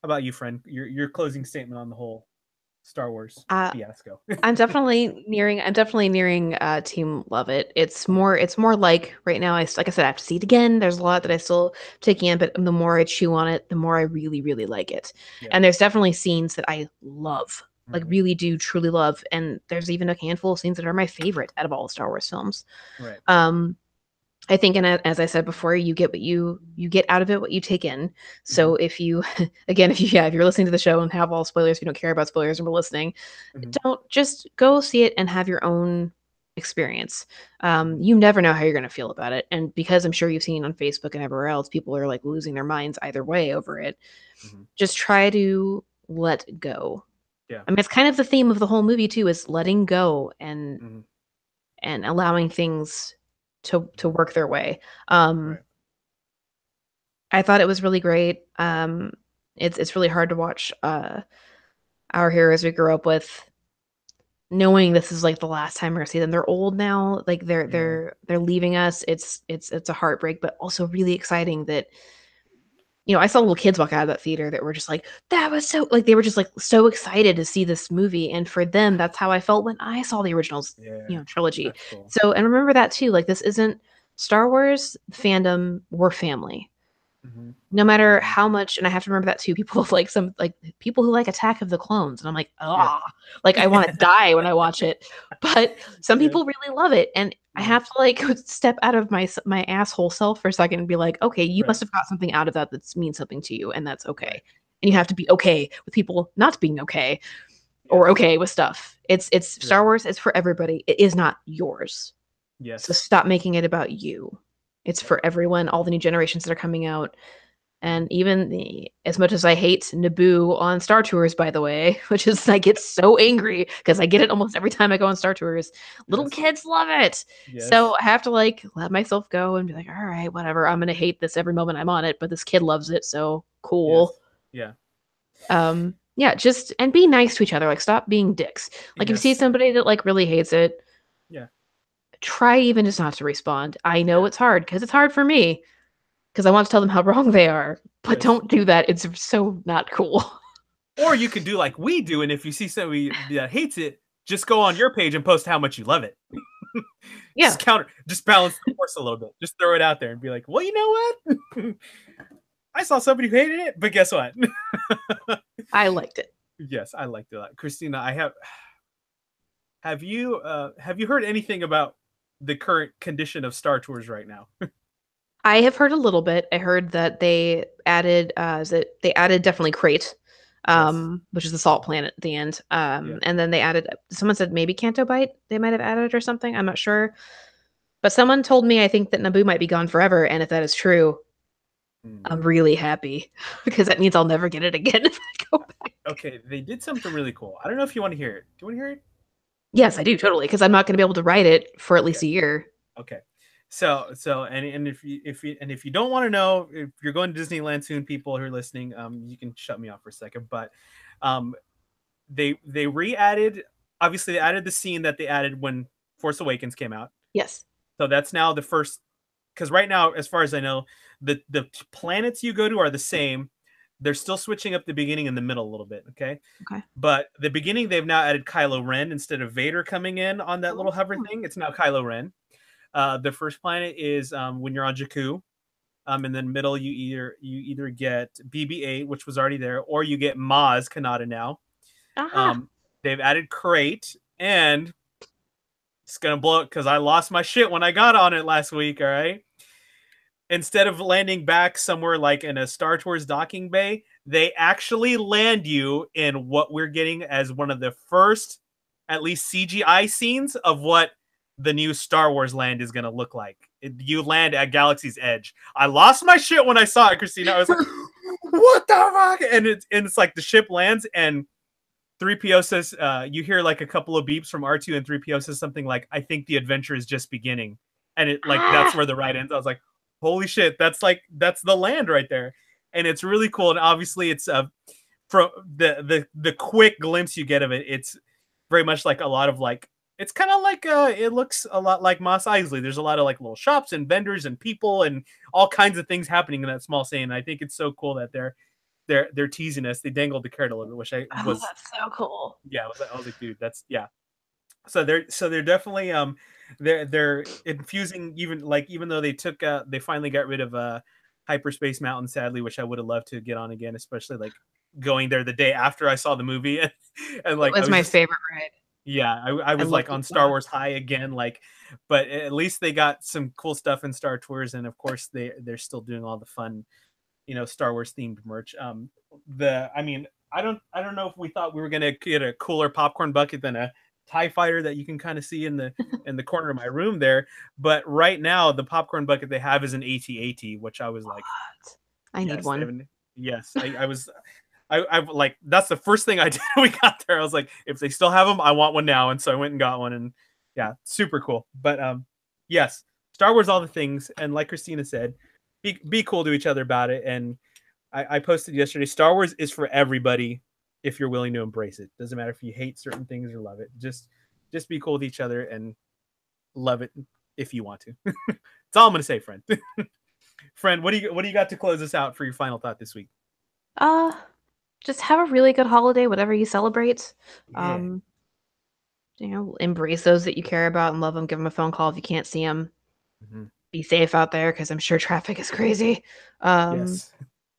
about you, friend? Your closing statement on the whole Star Wars Uh, fiasco. I'm definitely nearing Team Love It. Yeah, It's more like right now like I said, I have to see it again. There's a lot that I still taking in, but the more I chew on it, the more I really, really like it. yeah. And there's definitely scenes that I love, like Hmm. really do truly love. And there's even a handful of scenes that are my favorite out of all the Star Wars films. Right. Um, I think, and as I said before, you get what you get out of it, what you take in. Hmm. So if you, again, if you're listening to the show and have all spoilers, if you don't care about spoilers and we're listening, Hmm. don't just go see it and have your own experience. Hmm. You never know how you're going to feel about it, and because I'm sure you've seen on Facebook and everywhere else, people are like losing their minds either way over it. Hmm. Just try to let go. Yeah. I mean, it's kind of the theme of the whole movie too, is letting go Hmm. and allowing things to Hmm. work their way. Um, Right. I thought it was really great. It's really hard to watch our heroes we grew up with, knowing this is like the last time we're gonna see them. They're old now, like Yeah. they're leaving us. It's a heartbreak, but also really exciting that I saw little kids walk out of that theater that were just like, that was so like they were just like so excited to see this movie. And for them, that's how I felt when I saw the originals, Yeah. trilogy. That's cool. So and remember that too. Like this isn't Star Wars fandom, we're family. Hmm. No matter Hmm. how much, and I have to remember that too, people like some like people who like Attack of the Clones, and I'm like, Yeah. ah, like I want to die when I watch it. But some Yeah. people really love it, and I Yeah. have to like step out of my asshole self for a second and be like, okay, you Right. must have got something out of that that means something to you, and that's okay. Right. And you have Right. to be okay with people not being okay or Yes. okay with stuff. It's Star Right. Wars. It's for everybody. It is not yours. So Yes. stop making it about you. It's Yep. for everyone, all the new generations that are coming out. And even as much as I hate Naboo on Star Tours, by the way, which is I get so angry because I get it almost every time I go on Star Tours, little Yes. kids love it. So Yes. I have to like let myself go and be like, all right, whatever. I'm gonna hate this every moment I'm on it, but this kid loves it, so cool. Yes. Yeah. Yeah, just and be nice to each other. Like stop being dicks. Like if you see Yes. somebody that like really hates it, Yeah. try even just not to respond. I know Yeah. it's hard because it's hard for me because I want to tell them how wrong they are, but Yes. don't do that. It's so not cool. Or you could do like we do, and if you see somebody that hates it, just go on your page and post how much you love it. Yeah, Just balance the force a little bit. Just throw it out there and be like, well, you know what? I saw somebody who hated it, but guess what? I liked it. Yes, I liked it a lot. Christina, I have you heard anything about the current condition of Star Tours right now? I have heard a little bit. I heard that they added they added definitely Crate, Yes. which is the salt planet at the end. Yeah. And then they added someone said maybe Canto Bite they might have added or something. I'm not sure. But someone told me I think that Naboo might be gone forever, and if that is true, Hmm. I'm really happy because that means I'll never get it again if I go back. Okay, they did something really cool. I don't know if you want to hear it. Do you want to hear it? Yes, I do totally because I'm not going to be able to write it for at least Okay. a year. Okay. So and if you don't want to know, if you're going to Disneyland soon, people who are listening, you can shut me off for a second. But um they re-added, obviously they added the scene that they added when Force Awakens came out. Yes. So that's now the first, because right now, as far as I know, the planets you go to are the same. They're still switching up the beginning and the middle a little bit, okay? Okay. But the beginning, they've now added Kylo Ren instead of Vader coming in on that little hover Oh. thing. It's now Kylo Ren. The first planet is when you're on Jakku. And then middle, you either get BB-8, which was already there, or you get Maz Kanata now. Aha. They've added Crate, and it's gonna blow it because I lost my shit when I got on it last week. All right, instead of landing back somewhere like in a Star Tours docking bay, they actually land you in what we're getting as one of the first, at least CGI scenes of what the new Star Wars land is gonna look like. You land at Galaxy's Edge. I lost my shit when I saw it, Christina. I was like, "What the fuck?" And it's like the ship lands, and 3PO says, you hear like a couple of beeps from R2, and 3PO says something like, "I think the adventure is just beginning," and it like that's Ah, where the ride ends. I was like, "Holy shit, that's like that's the land right there," and it's really cool. And obviously, it's from the quick glimpse you get of it, it's very much like a lot of like it's kind of like it looks a lot like Mos Eisley. There's a lot of like little shops and vendors and people and all kinds of things happening in that small scene. And I think it's so cool that they're teasing us. They dangled the carrot a little bit, which I oh, was that's so cool. yeah, I was like, dude, that's yeah. So they're definitely they're infusing even like even though they finally got rid of Hyperspace Mountain sadly, which I would have loved to get on again, especially like going there the day after I saw the movie and It like I was was my just favorite ride. yeah, I I was loved like it on so Star much. Wars high again, like, but at least they got some cool stuff in Star Tours, and of course they're still doing all the fun, Star Wars themed merch. I mean, I don't know if we thought we were gonna get a cooler popcorn bucket than a Tie Fighter that you can kind of see in the corner of my room there, but right now the popcorn bucket they have is an AT-AT, which I was like, What? I need yes, one. yes, I was I like that's the first thing I did when we got there. I was like, if they still have them, I want one now, and so I went and got one, and yeah, super cool. But yes, Star Wars, all the things, and like Christina said, be cool to each other about it. And I posted yesterday, Star Wars is for everybody if you're willing to embrace it. Doesn't matter if you hate certain things or love it. Just be cool with each other and love it if you want to. That's all I'm gonna say, friend. Friend, what do you got to close us out for your final thought this week? Uh, just have a really good holiday, whatever you celebrate. Yeah. Um, embrace those that you care about and love them. Give them a phone call if you can't see them. Mhm. Be safe out there because I'm sure traffic is crazy. Um, Yes.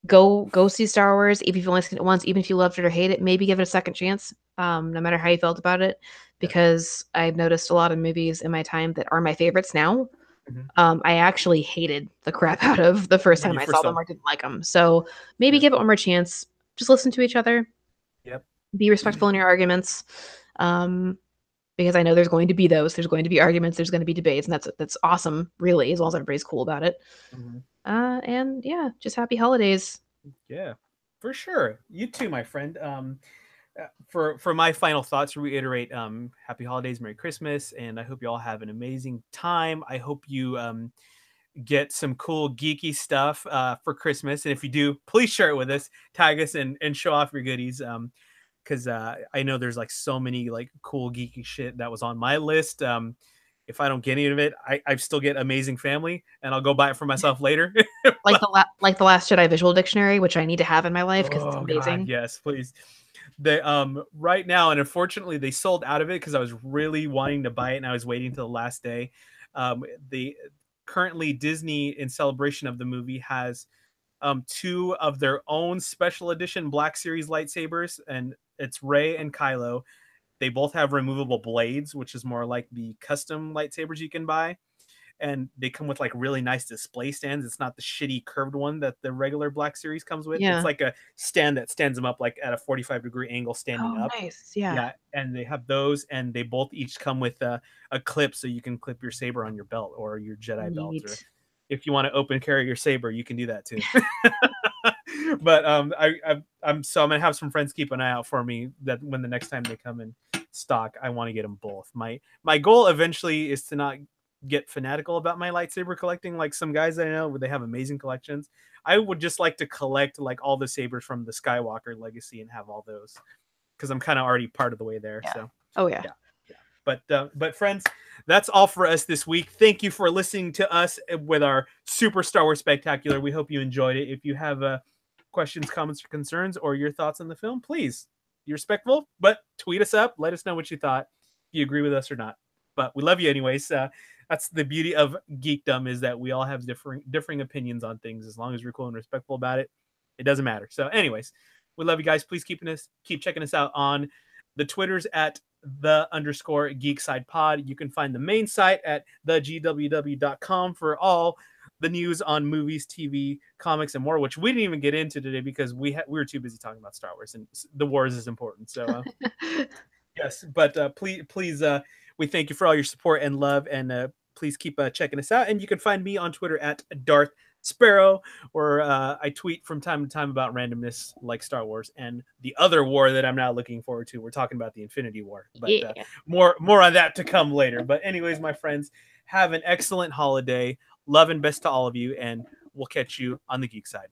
go see Star Wars. If you've only seen it once, even if you loved it or hate it, maybe give it a second chance. No matter how you felt about it, Yeah. because I've noticed a lot of movies in my time that are my favorites now. Mhm. I actually hated the crap out of the first When time you I first saw saw them them. or didn't like them. So maybe Yeah. give it one more chance. Just listen to each other. Yep. Be respectful in your arguments. Um, because I know there's going to be those. There's going to be arguments. There's going to be debates, and that's awesome, really, as long as everybody's cool about it. Mhm. And yeah, just happy holidays. Yeah, for sure. You too, my friend. For my final thoughts, to reiterate, happy holidays, Merry Christmas, and I hope you all have an amazing time. I hope you get some cool geeky stuff for Christmas, and if you do, please share it with us, tag us, and show off your goodies. Because I know there's like so many like cool geeky shit that was on my list. If I don't get any of it, I still get Amazing Family, and I'll go buy it for myself later. Like But like the Last Jedi visual dictionary, which I need to have in my life because it's oh God, amazing. yes, please. They right now, and unfortunately they sold out of it because I was really wanting to buy it and I was waiting till the last day. The currently Disney, in celebration of the movie, has two of their own special edition Black Series lightsabers, and it's Rey and Kylo. They both have removable blades, which is more like the custom lightsabers you can buy, and they come with like really nice display stands. It's not the shitty curved one that the regular Black Series comes with. It's Yeah. like a stand that stands them up like at a 45-degree angle standing Oh, up. nice. Yeah. Yeah, and they have those, and they both each come with a clip so you can clip your saber on your belt or your Jedi belt, or Neat. if you want to open carry your saber, you can do that too. But I'm gonna have some friends keep an eye out for me that when the next time they come in stock, I want to get them both. My goal eventually is to not get fanatical about my lightsaber collecting like some guys that I know where they have amazing collections. I would just like to collect like all the sabers from the Skywalker legacy and have all those because I'm kind of already part of the way there. Yeah. So Oh yeah. yeah, yeah. But friends, that's all for us this week. Thank you for listening to us with our Super Star Wars Spectacular. We hope you enjoyed it. If you have questions, comments, or concerns, or your thoughts on the film, please be respectful, but tweet us up. Let us know what you thought, if you agree with us or not. But we love you anyways. That's the beauty of geekdom, is that we all have differing opinions on things. As long as we're cool and respectful about it, it doesn't matter. So, anyways, we love you guys. Please keep checking us out on the Twitters at _geekside pod. You can find the main site at thegww.com for all the news on movies, TV, comics, and more, which we didn't even get into today because we were too busy talking about Star Wars, and the wars is important. So yes, but please, we thank you for all your support and love, and please keep checking us out. And you can find me on Twitter at Darth Sparrow, where I tweet from time to time about randomness like Star Wars, and the other war that I'm now looking forward to. We're talking about the Infinity War, but Yeah. more on that to come later. But anyways, my friends, have an excellent holiday. Love and best to all of you, and we'll catch you on the geek side.